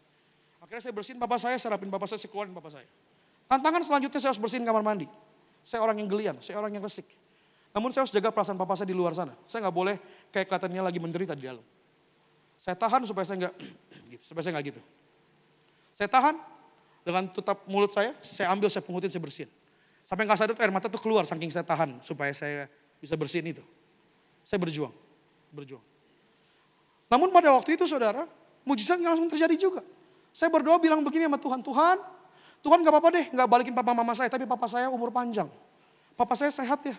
Akhirnya saya bersihin papa saya rapin papa saya keluarin papa saya. Tantangan selanjutnya saya harus bersihin kamar mandi. Saya orang yang gelian, saya orang yang resik. Namun saya harus jaga perasaan papa saya di luar sana. Saya gak boleh kayak kelihatannya lagi menderita di dalam. Saya tahan supaya saya gak gitu. Saya tahan dengan tutup mulut saya ambil, saya pungutin, saya bersihin. Sampai gak sadar air mata tuh keluar saking saya tahan supaya saya bisa bersihin itu. Saya berjuang. Namun pada waktu itu saudara, mujizat gak langsung terjadi juga. Saya berdoa bilang begini sama Tuhan gak apa-apa deh gak balikin papa mama saya, tapi papa saya umur panjang. Papa saya sehat ya,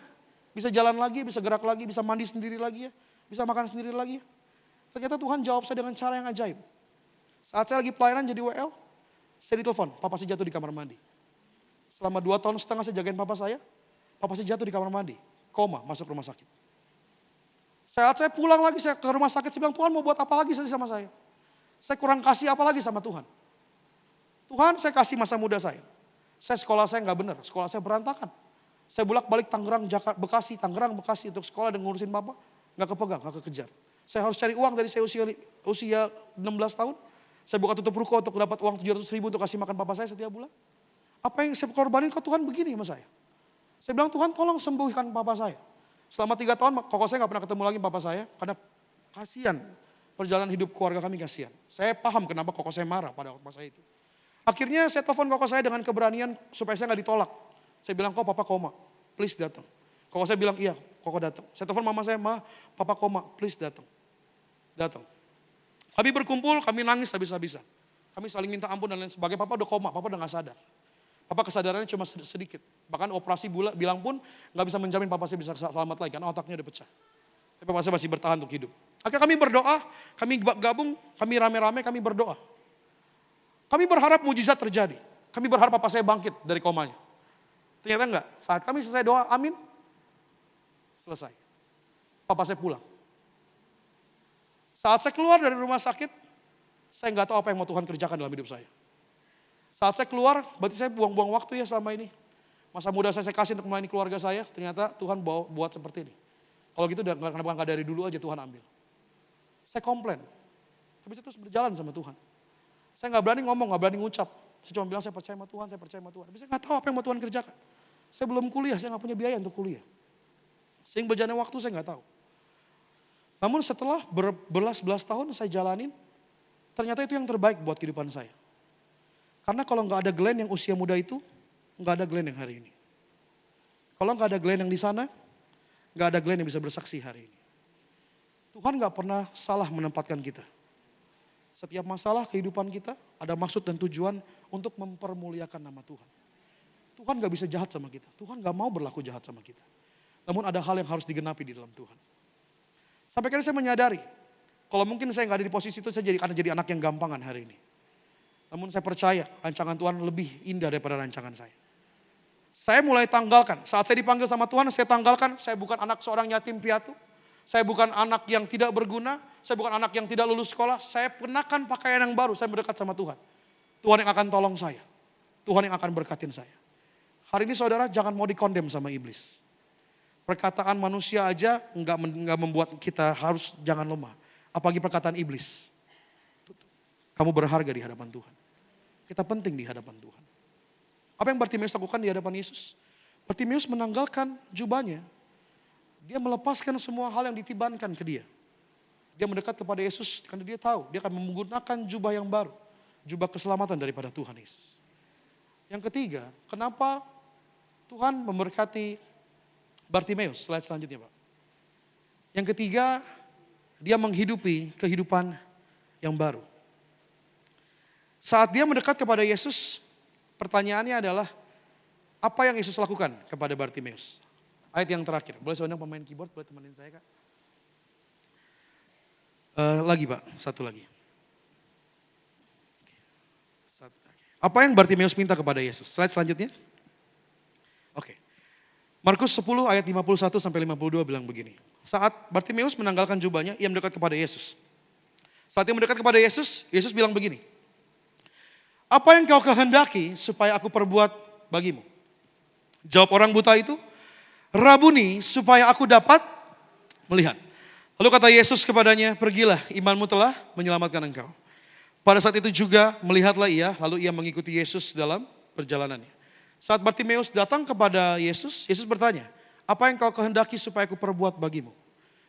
bisa jalan lagi, bisa gerak lagi, bisa mandi sendiri lagi ya, bisa makan sendiri lagi ya. Ternyata Tuhan jawab saya dengan cara yang ajaib. Saat saya lagi pelayanan jadi WL, saya ditelepon, papa saya jatuh di kamar mandi. Selama 2,5 tahun saya jagain papa saya jatuh di kamar mandi, koma, masuk rumah sakit. Saat saya pulang lagi, saya ke rumah sakit, saya bilang, Tuhan mau buat apa lagi sama saya? Saya kurang kasih apa lagi sama Tuhan? Tuhan, saya kasih masa muda saya. Sekolah saya gak benar, sekolah saya berantakan. Saya bolak-balik Tangerang, Jakarta, Bekasi untuk sekolah dan ngurusin papa. Gak kepegang, gak kekejar. Saya harus cari uang dari saya usia 16 tahun. Saya buka tutup ruko untuk dapat uang 700.000 untuk kasih makan papa saya setiap bulan. Apa yang saya korbanin kok Tuhan begini sama saya? Saya bilang, Tuhan tolong sembuhkan papa saya. Selama 3 tahun, koko saya gak pernah ketemu lagi papa saya. Karena kasihan. perjalanan hidup keluarga kami kasihan. Saya paham kenapa koko saya marah pada waktu masa itu. Akhirnya saya telepon koko saya dengan keberanian supaya saya nggak ditolak. Saya bilang, kok papa koma, please datang. Koko saya bilang, iya, koko datang. Saya telepon mama saya, ma, papa koma, please datang. Datang. Kami berkumpul, kami nangis habis-habisan. Kami saling minta ampun dan lain sebagainya. Papa udah koma, papa udah gak sadar. Papa kesadarannya cuma sedikit. Bahkan operasi bilang pun gak bisa menjamin papa saya bisa selamat lagi. Karena otaknya udah pecah. Tapi papa saya masih bertahan untuk hidup. Akhirnya kami berdoa, kami gabung, kami rame-rame, kami berdoa. Kami berharap mujizat terjadi. Kami berharap papa saya bangkit dari komanya. Ternyata enggak. Saat kami selesai doa, amin. Selesai. Papa saya pulang. Saat saya keluar dari rumah sakit, saya nggak tahu apa yang mau Tuhan kerjakan dalam hidup saya. Saat saya keluar, berarti saya buang-buang waktu ya selama ini. Masa muda saya kasih untuk melayani keluarga saya, ternyata Tuhan buat seperti ini. Kalau gitu kenapa nggak dari dulu aja Tuhan ambil. Saya komplain. Tapi saya terus berjalan sama Tuhan. Saya nggak berani ngomong, nggak berani ngucap. Saya cuma bilang saya percaya sama Tuhan, saya percaya sama Tuhan. Tapi saya nggak tahu apa yang mau Tuhan kerjakan. Saya belum kuliah, saya nggak punya biaya untuk kuliah. Sehingga berjalannya waktu saya nggak tahu. Namun setelah berbelas-belas tahun saya jalanin, ternyata itu yang terbaik buat kehidupan saya. Karena kalau nggak ada Glenn yang usia muda itu, nggak ada Glenn yang hari ini. Kalau nggak ada Glenn yang di sana, nggak ada Glenn yang bisa bersaksi hari ini. Tuhan nggak pernah salah menempatkan kita. Setiap masalah kehidupan kita ada maksud dan tujuan untuk mempermuliakan nama Tuhan. Tuhan nggak bisa jahat sama kita. Tuhan nggak mau berlaku jahat sama kita. Namun ada hal yang harus digenapi di dalam Tuhan. Sampai akhirnya saya menyadari, kalau mungkin saya nggak ada di posisi itu, saya akan jadi anak yang gampangan hari ini. Namun saya percaya rancangan Tuhan lebih indah daripada rancangan saya. Saya mulai tanggalkan, saat saya dipanggil sama Tuhan, saya tanggalkan, saya bukan anak seorang yatim piatu. Saya bukan anak yang tidak berguna, saya bukan anak yang tidak lulus sekolah. Saya kenakan pakaian yang baru, saya mendekat sama Tuhan. Tuhan yang akan tolong saya. Tuhan yang akan berkatin saya. Hari ini saudara jangan mau dikondem sama iblis. Perkataan manusia aja nggak membuat kita harus jangan lemah. Apalagi perkataan iblis. Kamu berharga di hadapan Tuhan. Kita penting di hadapan Tuhan. Apa yang Bartimeus lakukan di hadapan Yesus? Bartimeus menanggalkan jubahnya. Dia melepaskan semua hal yang ditibankan ke dia. Dia mendekat kepada Yesus karena dia tahu dia akan menggunakan jubah yang baru. Jubah keselamatan daripada Tuhan Yesus. Yang ketiga, kenapa Tuhan memberkati Bartimeus? Slide selanjutnya Pak. Yang ketiga, dia menghidupi kehidupan yang baru. Saat dia mendekat kepada Yesus, pertanyaannya adalah, apa yang Yesus lakukan kepada Bartimeus? Ayat yang terakhir, boleh seorang pemain keyboard, boleh temenin saya Kak? Lagi Pak, satu lagi. Apa yang Bartimeus minta kepada Yesus? Slide selanjutnya. Oke. Markus 10 ayat 51 sampai 52 bilang begini. Saat Bartimeus menanggalkan jubahnya, ia mendekat kepada Yesus. Saat ia mendekat kepada Yesus, Yesus bilang begini. Apa yang kau kehendaki supaya aku perbuat bagimu? Jawab orang buta itu, Rabuni, supaya aku dapat melihat. Lalu kata Yesus kepadanya, pergilah, imanmu telah menyelamatkan engkau. Pada saat itu juga melihatlah ia, lalu ia mengikuti Yesus dalam perjalanannya. Saat Bartimeus datang kepada Yesus, Yesus bertanya, apa yang kau kehendaki supaya aku perbuat bagimu?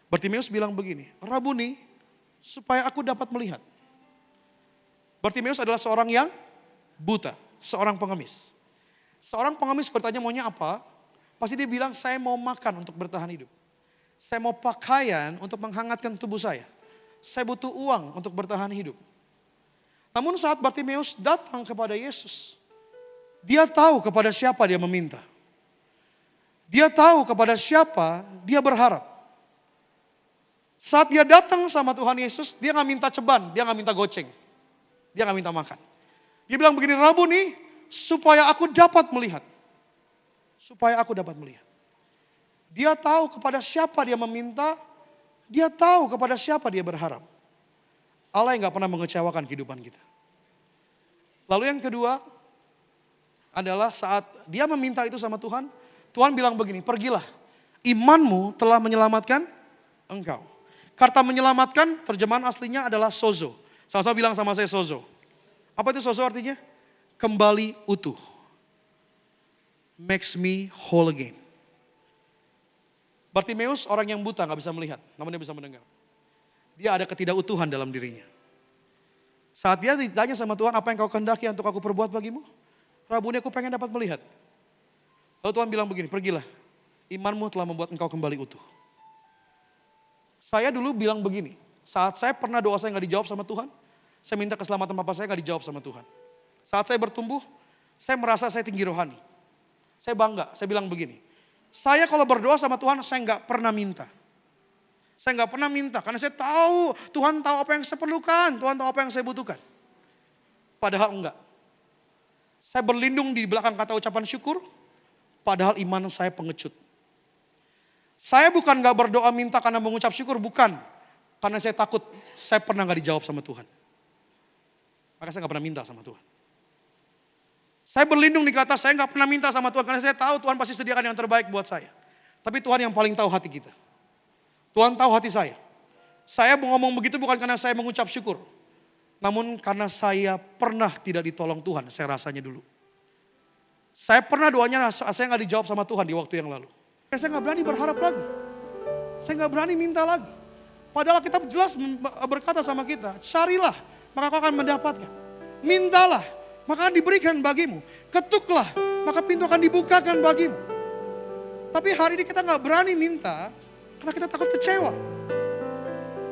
Bartimeus bilang begini, Rabuni, supaya aku dapat melihat. Bartimeus adalah seorang yang buta, seorang pengemis. Seorang pengemis bertanya maunya apa? Pasti dia bilang, saya mau makan untuk bertahan hidup. Saya mau pakaian untuk menghangatkan tubuh saya. Saya butuh uang untuk bertahan hidup. Namun saat Bartimeus datang kepada Yesus, dia tahu kepada siapa dia meminta. Dia tahu kepada siapa dia berharap. Saat dia datang sama Tuhan Yesus, dia gak minta ceban, dia gak minta goceng. Dia gak minta makan. Dia bilang begini, Rabuni, supaya aku dapat melihat. Supaya aku dapat melihat. Dia tahu kepada siapa dia meminta, dia tahu kepada siapa dia berharap. Allah yang gak pernah mengecewakan kehidupan kita. Lalu yang kedua adalah saat dia meminta itu sama Tuhan, Tuhan bilang begini, pergilah, imanmu telah menyelamatkan engkau. Kata menyelamatkan, terjemahan aslinya adalah sozo. Sama-sama bilang sama saya sozo. Apa itu sozo artinya? Kembali utuh. Makes me whole again. Bartimeus orang yang buta, gak bisa melihat, namun dia bisa mendengar. Dia ada ketidakutuhan dalam dirinya. Saat dia ditanya sama Tuhan, apa yang kau kehendaki untuk aku perbuat bagimu? Rabu ini aku pengen dapat melihat. Lalu Tuhan bilang begini, pergilah. Imanmu telah membuat engkau kembali utuh. Saya dulu bilang begini, saat saya pernah doa saya gak dijawab sama Tuhan, saya minta keselamatan papa saya gak dijawab sama Tuhan. Saat saya bertumbuh, saya merasa saya tinggi rohani. Saya bangga, saya bilang begini, saya kalau berdoa sama Tuhan, saya gak pernah minta. Saya gak pernah minta, karena saya tahu Tuhan tahu apa yang saya perlukan, Tuhan tahu apa yang saya butuhkan. Padahal enggak. Saya berlindung di belakang kata ucapan syukur, padahal iman saya pengecut. Saya bukan gak berdoa minta karena mengucap syukur, bukan. Karena saya takut, saya pernah gak dijawab sama Tuhan. Maka saya gak pernah minta sama Tuhan. Saya berlindung di kata saya gak pernah minta sama Tuhan, karena saya tahu Tuhan pasti sediakan yang terbaik buat saya. Tapi Tuhan yang paling tahu hati kita. Tuhan tahu hati saya. Saya ngomong begitu bukan karena saya mengucap syukur. Namun karena saya pernah tidak ditolong Tuhan, saya rasanya dulu. Saya pernah doanya, saya gak dijawab sama Tuhan di waktu yang lalu. Saya gak berani berharap lagi. Saya gak berani minta lagi. Padahal kitab jelas berkata sama kita, carilah, maka kau akan mendapatkan. Mintalah, maka akan diberikan bagimu. Ketuklah, maka pintu akan dibukakan bagimu. Tapi hari ini kita gak berani minta, karena kita takut kecewa.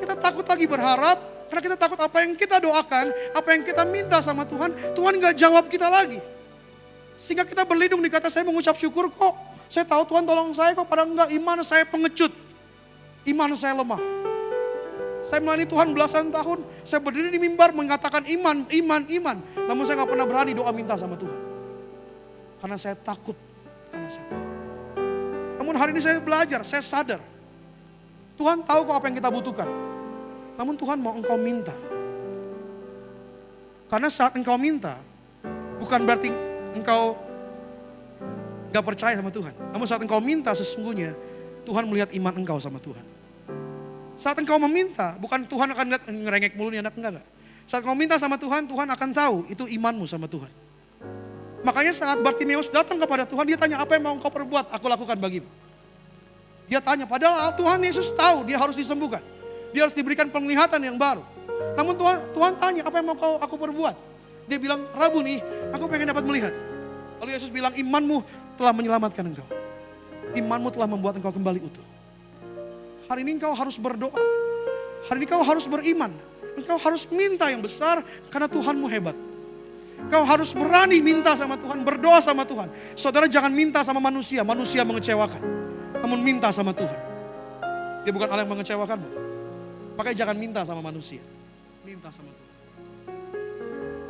Kita takut lagi berharap, karena kita takut apa yang kita doakan, apa yang kita minta sama Tuhan, Tuhan gak jawab kita lagi. Sehingga kita berlindung di kata saya mengucap syukur kok. Saya tahu Tuhan tolong saya kok, padahal enggak, iman saya pengecut. Iman saya lemah. Saya melayani Tuhan belasan tahun, saya berdiri di mimbar mengatakan iman, iman, iman. Namun saya gak pernah berani doa minta sama Tuhan. Karena saya takut. Namun hari ini saya belajar, saya sadar. Tuhan tahu kok apa yang kita butuhkan. Namun Tuhan mau engkau minta. Karena saat engkau minta, bukan berarti engkau gak percaya sama Tuhan. Namun saat engkau minta sesungguhnya, Tuhan melihat iman engkau sama Tuhan. Saat engkau meminta, bukan Tuhan akan lihat ngerengek mulu nih anak, enggak. Saat engkau minta sama Tuhan, Tuhan akan tahu itu imanmu sama Tuhan. Makanya saat Bartimeus datang kepada Tuhan, dia tanya apa yang mau engkau perbuat, aku lakukan bagimu. Dia tanya, padahal Tuhan Yesus tahu dia harus disembuhkan. Dia harus diberikan penglihatan yang baru. Namun Tuhan tanya, apa yang mau aku perbuat? Dia bilang, Rabuni, aku pengen dapat melihat. Lalu Yesus bilang, imanmu telah menyelamatkan engkau. Imanmu telah membuat engkau kembali utuh. Hari ini engkau harus berdoa. Hari ini engkau harus beriman. Engkau harus minta yang besar karena Tuhanmu hebat. Engkau harus berani minta sama Tuhan, berdoa sama Tuhan. Saudara jangan minta sama manusia, manusia mengecewakan. Namun minta sama Tuhan. Dia bukan Allah yang mengecewakanmu. Makanya jangan minta sama manusia. Minta sama Tuhan.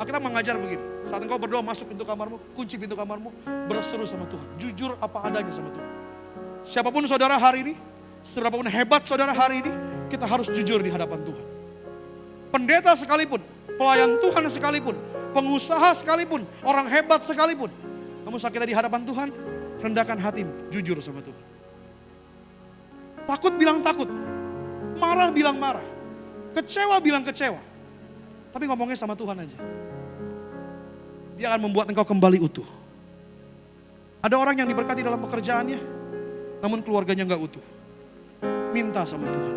Alkitab mengajar begini. Saat engkau berdoa masuk pintu kamarmu, kunci pintu kamarmu, berseru sama Tuhan. Jujur apa adanya sama Tuhan. Siapapun saudara hari ini, seberapapun hebat saudara hari ini, kita harus jujur di hadapan Tuhan. Pendeta sekalipun, pelayan Tuhan sekalipun, pengusaha sekalipun, orang hebat sekalipun. Namun saat kita di hadapan Tuhan, rendahkan hatimu, jujur sama Tuhan. Takut bilang takut, marah bilang marah, kecewa bilang kecewa. Tapi ngomongnya sama Tuhan aja. Dia akan membuat engkau kembali utuh. Ada orang yang diberkati dalam pekerjaannya, namun keluarganya gak utuh. Minta sama Tuhan.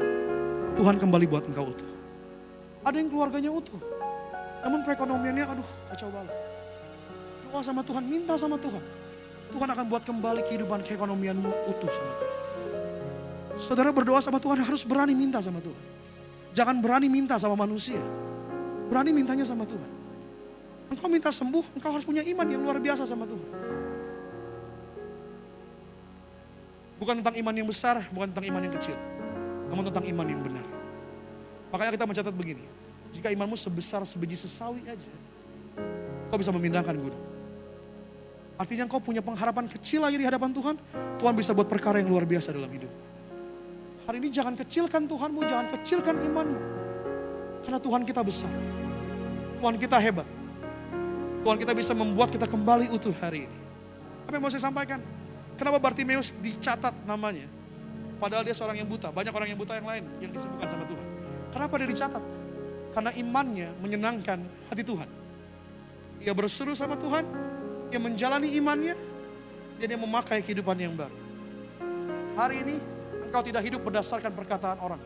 Tuhan kembali buat engkau utuh. Ada yang keluarganya utuh, namun perekonomiannya aduh kacau balau. Doa sama Tuhan, minta sama Tuhan. Tuhan akan buat kembali kehidupan keekonomianmu utuh sama Tuhan. Saudara berdoa sama Tuhan harus berani minta sama Tuhan. Jangan berani minta sama manusia. Berani mintanya sama Tuhan. Engkau minta sembuh, engkau harus punya iman yang luar biasa sama Tuhan. Bukan tentang iman yang besar, bukan tentang iman yang kecil. Namun tentang iman yang benar. Makanya kita mencatat begini. Jika imanmu sebesar sebiji sesawi aja, kau bisa memindahkan gunung. Artinya kau punya pengharapan kecil aja di hadapan Tuhan, Tuhan bisa buat perkara yang luar biasa dalam hidup. Hari ini jangan kecilkan Tuhanmu, jangan kecilkan imanmu. Karena Tuhan kita besar. Tuhan kita hebat. Tuhan kita bisa membuat kita kembali utuh hari ini. Apa yang mau saya sampaikan? Kenapa Bartimeus dicatat namanya? Padahal dia seorang yang buta. Banyak orang yang buta yang lain yang disembuhkan sama Tuhan. Kenapa dia dicatat? Karena imannya menyenangkan hati Tuhan. Dia berseru sama Tuhan, dia menjalani imannya, dan dia memakai kehidupan yang baru. Hari ini engkau tidak hidup berdasarkan perkataan orang.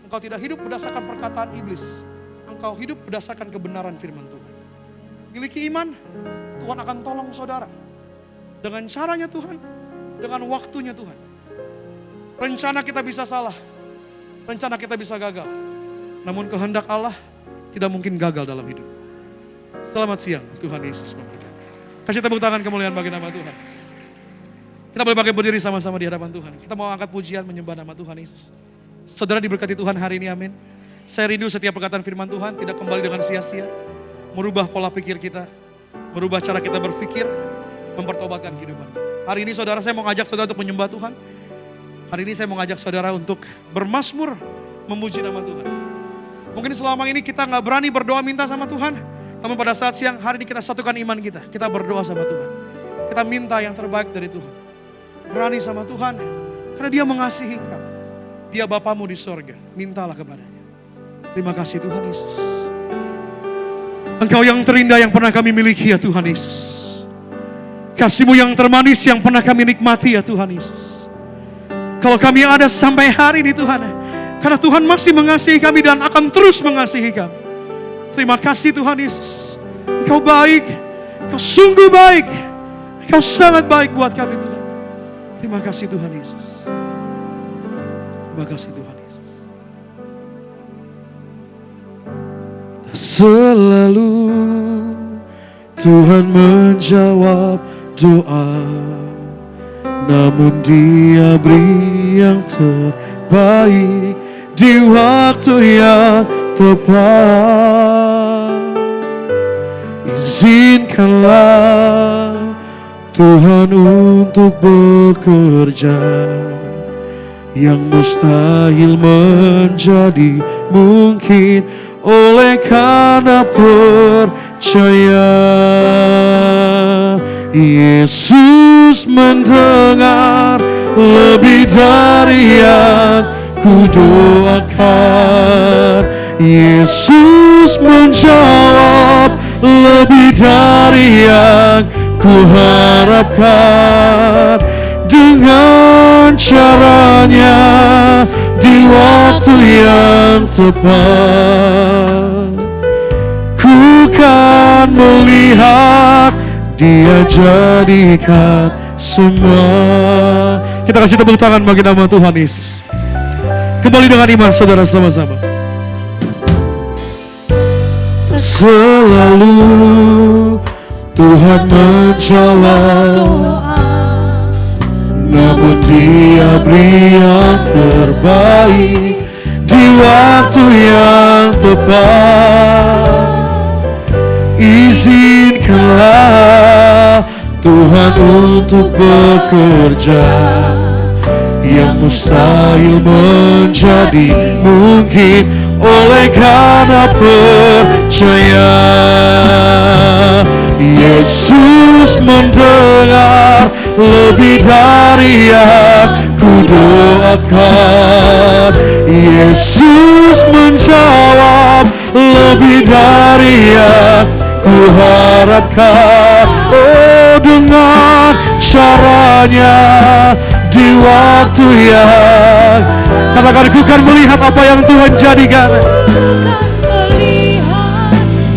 Engkau tidak hidup berdasarkan perkataan iblis. Engkau hidup berdasarkan kebenaran firman Tuhan. Miliki iman, Tuhan akan tolong saudara. Dengan caranya Tuhan, dengan waktunya Tuhan. Rencana kita bisa salah, rencana kita bisa gagal. Namun kehendak Allah tidak mungkin gagal dalam hidup. Selamat siang, Tuhan Yesus memberkati. Kasih tepuk tangan kemuliaan bagi nama Tuhan. Kita boleh pakai berdiri sama-sama di hadapan Tuhan. Kita mau angkat pujian menyembah nama Tuhan Yesus. Saudara diberkati Tuhan hari ini, amin. Saya rindu setiap perkataan firman Tuhan tidak kembali dengan sia-sia. Merubah pola pikir kita, merubah cara kita berpikir, mempertobatkan kehidupan. Hari ini saudara, saya mau ngajak saudara untuk menyembah Tuhan. Hari ini saya mau ngajak saudara untuk bermazmur, memuji nama Tuhan. Mungkin selama ini kita gak berani berdoa minta sama Tuhan. Namun pada saat siang hari ini kita satukan iman kita. Kita berdoa sama Tuhan. Kita minta yang terbaik dari Tuhan. Berani sama Tuhan, karena Dia mengasihi engkau. Dia Bapamu di sorga, mintalah kepadanya. Terima kasih Tuhan Yesus. Engkau yang terindah yang pernah kami miliki ya Tuhan Yesus. Kasih-Mu yang termanis yang pernah kami nikmati ya Tuhan Yesus. Kalau kami ada sampai hari ini Tuhan, karena Tuhan masih mengasihi kami dan akan terus mengasihi kami. Terima kasih Tuhan Yesus. Engkau baik, Engkau sungguh baik. Engkau sangat baik buat kami Tuhan. Terima kasih Tuhan Yesus. Terima kasih Tuhan Yesus. Selalu Tuhan menjawab doa, namun Dia beri yang terbaik di waktu yang tepat. Izinkanlah Tuhan untuk bekerja, yang mustahil menjadi mungkin oleh karena percaya. Yesus mendengar lebih dari yang kudoakan. Yesus menjawab lebih dari yang kuharapkan. Dengan caranya di waktu yang tepat, ku kan melihat Dia jadikan semua. Kita kasih tepuk tangan bagi nama Tuhan Yesus. Kembali dengan iman saudara sama-sama. Selalu Tuhan menjawab, namun Dia beri yang terbaik di waktu yang tepat. Izinkanlah Tuhan untuk bekerja, yang mustahil menjadi mungkin oleh karena percaya. Yesus mendengar lebih dari yang kudoakan. Yesus menjawab lebih dari yang kuharapkan. Oh, dengan caranya di waktu yang, katakan, ku kan melihat apa yang Tuhan jadikan.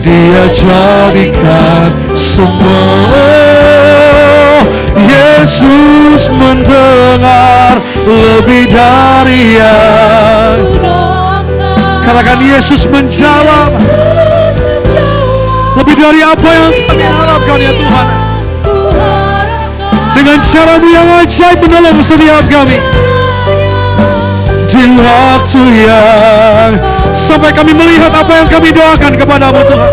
Dia jadikan semua. Yesus mendengar lebih dari yang, katakan, Yesus menjawab lebih dari apa yang kami harapkan ya Tuhan. Dengan cara-Mu yang ajaib menolong setiap kami di waktu yang, sampai kami melihat apa yang kami doakan kepada-Mu Tuhan.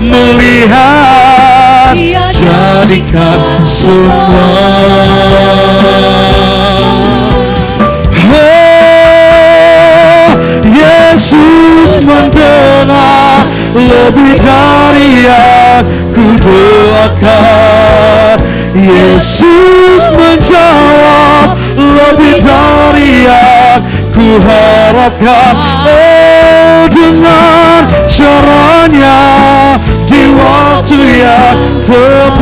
Melihat, jadikan semua. Oh, Yesus mendengar lebih dari yang kudoakan. Yesus menjawab lebih dari yang kuharapkan. Oh, dengan caranya di waktu yang tepat,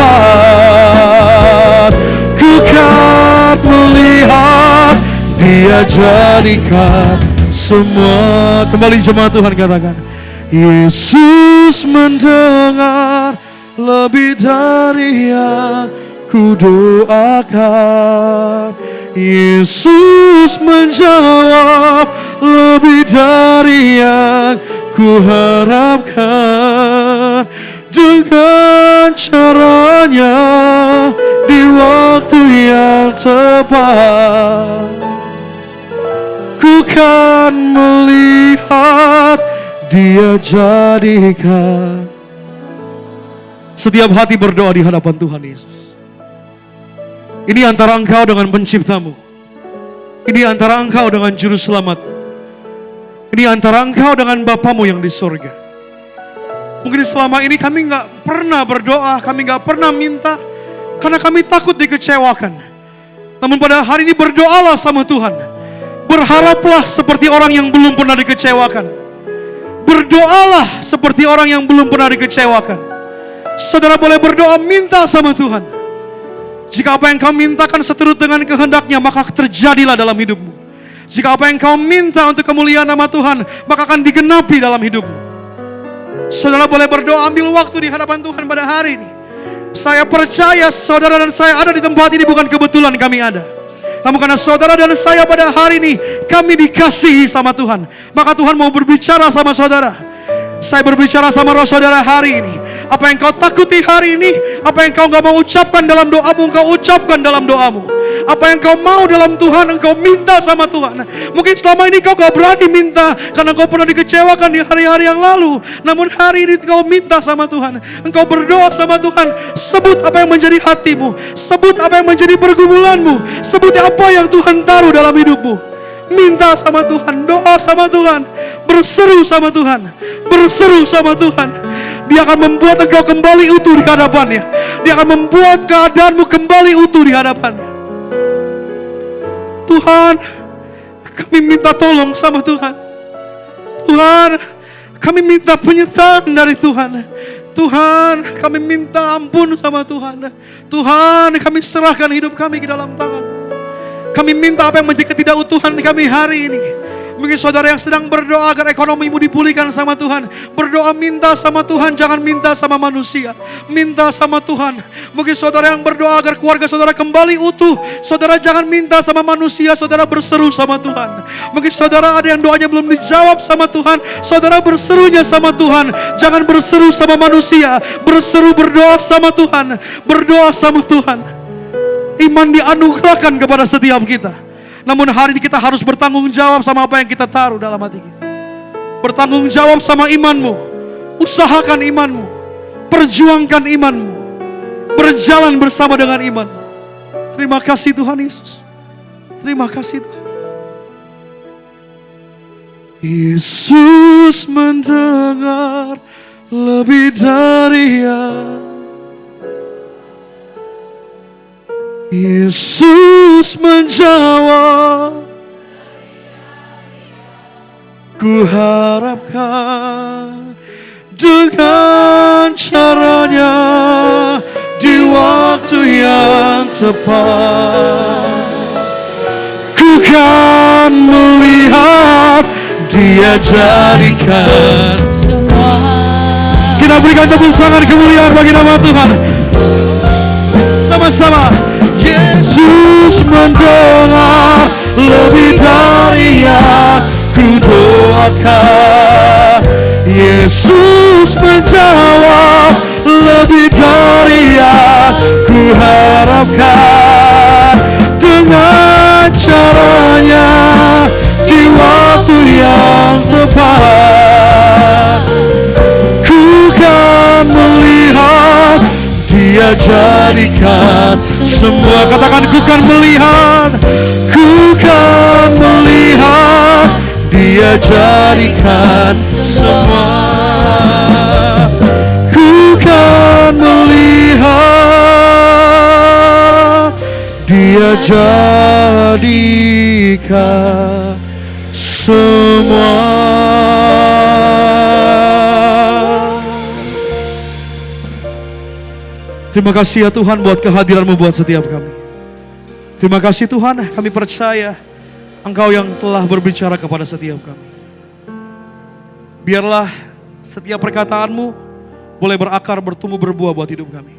ku kan melihat Dia jadikan semua. Kembali jemaat Tuhan katakan, Yesus mendengar lebih dari yang ku doakan. Yesus menjawab lebih dari yang ku harapkan. Dengan caranya di waktu yang tepat, ku kan melihat Dia jadikan. Setiap hati berdoa di hadapan Tuhan Yesus. Ini antara engkau dengan penciptamu. Ini antara engkau dengan juru selamat. Ini antara engkau dengan Bapamu yang di surga. Mungkin selama ini kami gak pernah berdoa, kami gak pernah minta, karena kami takut dikecewakan. Namun pada hari ini berdoalah sama Tuhan. Berharaplah seperti orang yang belum pernah dikecewakan. Berdoalah seperti orang yang belum pernah dikecewakan. Saudara boleh berdoa, minta sama Tuhan. Jika apa yang kau mintakan seturut dengan kehendaknya, maka terjadilah dalam hidupmu. Jika apa yang kau minta untuk kemuliaan nama Tuhan, maka akan digenapi dalam hidupmu. Saudara boleh berdoa, ambil waktu di hadapan Tuhan pada hari ini. Saya percaya saudara dan saya ada di tempat ini bukan kebetulan kami ada. Namun karena saudara dan saya pada hari ini, kami dikasihi sama Tuhan. Maka Tuhan mau berbicara sama saudara. Saya berbicara sama roh saudara hari ini. Apa yang kau takuti hari ini, apa yang kau gak mau ucapkan dalam doamu, kau ucapkan dalam doamu. Apa yang kau mau dalam Tuhan, engkau minta sama Tuhan. Mungkin selama ini kau gak berani minta, karena kau pernah dikecewakan di hari-hari yang lalu. Namun hari ini kau minta sama Tuhan. Engkau berdoa sama Tuhan. Sebut apa yang menjadi hatimu. Sebut apa yang menjadi pergumulanmu. Sebut apa yang Tuhan taruh dalam hidupmu. Minta sama Tuhan, doa sama Tuhan, berseru sama Tuhan, berseru sama Tuhan. Dia akan membuat engkau kembali utuh di hadapannya. Dia akan membuat keadaanmu kembali utuh di hadapannya. Tuhan, kami minta tolong sama Tuhan. Tuhan, kami minta penyertaan dari Tuhan. Tuhan, kami minta ampun sama Tuhan. Tuhan, kami serahkan hidup kami ke dalam tangan. Kami minta apa yang menjadi ketidakutuhan kami hari ini. Mungkin saudara yang sedang berdoa agar ekonomimu dipulihkan sama Tuhan. Berdoa minta sama Tuhan, jangan minta sama manusia. Minta sama Tuhan. Mungkin saudara yang berdoa agar keluarga saudara kembali utuh. Saudara jangan minta sama manusia, saudara berseru sama Tuhan. Mungkin saudara ada yang doanya belum dijawab sama Tuhan. Saudara berserunya sama Tuhan. Jangan berseru sama manusia. Berseru berdoa sama Tuhan. Berdoa sama Tuhan. Iman dianugerahkan kepada setiap kita. Namun hari ini kita harus bertanggung jawab sama apa yang kita taruh dalam hati kita. Bertanggung jawab sama imanmu. Usahakan imanmu. Perjuangkan imanmu. Berjalan bersama dengan iman. Terima kasih Tuhan Yesus. Terima kasih Tuhan. Yesus mendengar lebih dari yang Yesus menjawab, ku harapkan dengan caranya di waktu yang tepat. Ku kan melihat Dia jadikan semua. Kita berikan tepuk tangan kemuliaan bagi nama Tuhan. Sama-sama. Yesus mendengar lebih dari yang ku doakan. Yesus menjawab lebih dari yang ku harapkan. Dengan caranya di waktu yang tepat, ku kan melihat Dia jadikan semua. Katakan, ku kan melihat, ku kan melihat Dia jadikan semua. Ku kan melihat Dia jadikan semua. Terima kasih ya Tuhan buat kehadiran-Mu buat setiap kami. Terima kasih Tuhan, kami percaya Engkau yang telah berbicara kepada setiap kami. Biarlah setiap perkataanmu boleh berakar, bertumbuh, berbuah buat hidup kami.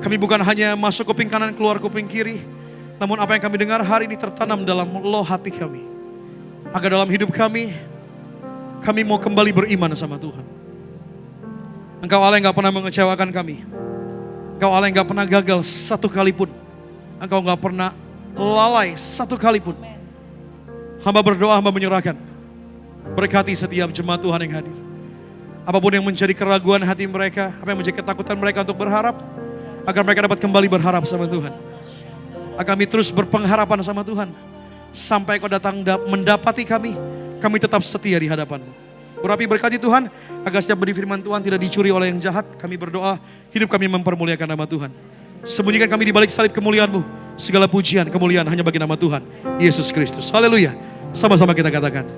Kami bukan hanya masuk kuping kanan, keluar kuping kiri, namun apa yang kami dengar hari ini tertanam dalam loh hati kami. Agar dalam hidup kami mau kembali beriman sama Tuhan. Engkau Allah yang gak pernah mengecewakan kami. Engkau Allah yang gak pernah gagal satu kali pun. Engkau gak pernah lalai satu kali pun. Hamba berdoa, hamba menyerahkan. Berkati setiap jemaat Tuhan yang hadir. Apapun yang menjadi keraguan hati mereka, apa yang menjadi ketakutan mereka untuk berharap, agar mereka dapat kembali berharap sama Tuhan. Agar kami terus berpengharapan sama Tuhan. Sampai Kau datang mendapati kami tetap setia di hadapan-Mu. Urapi berkati Tuhan, agar setiap benih firman Tuhan tidak dicuri oleh yang jahat. Kami berdoa, hidup kami mempermuliakan nama Tuhan. Sembunyikan kami di balik salib kemuliaan-Mu. Segala pujian, kemuliaan hanya bagi nama Tuhan Yesus Kristus. Haleluya. Sama-sama kita katakan.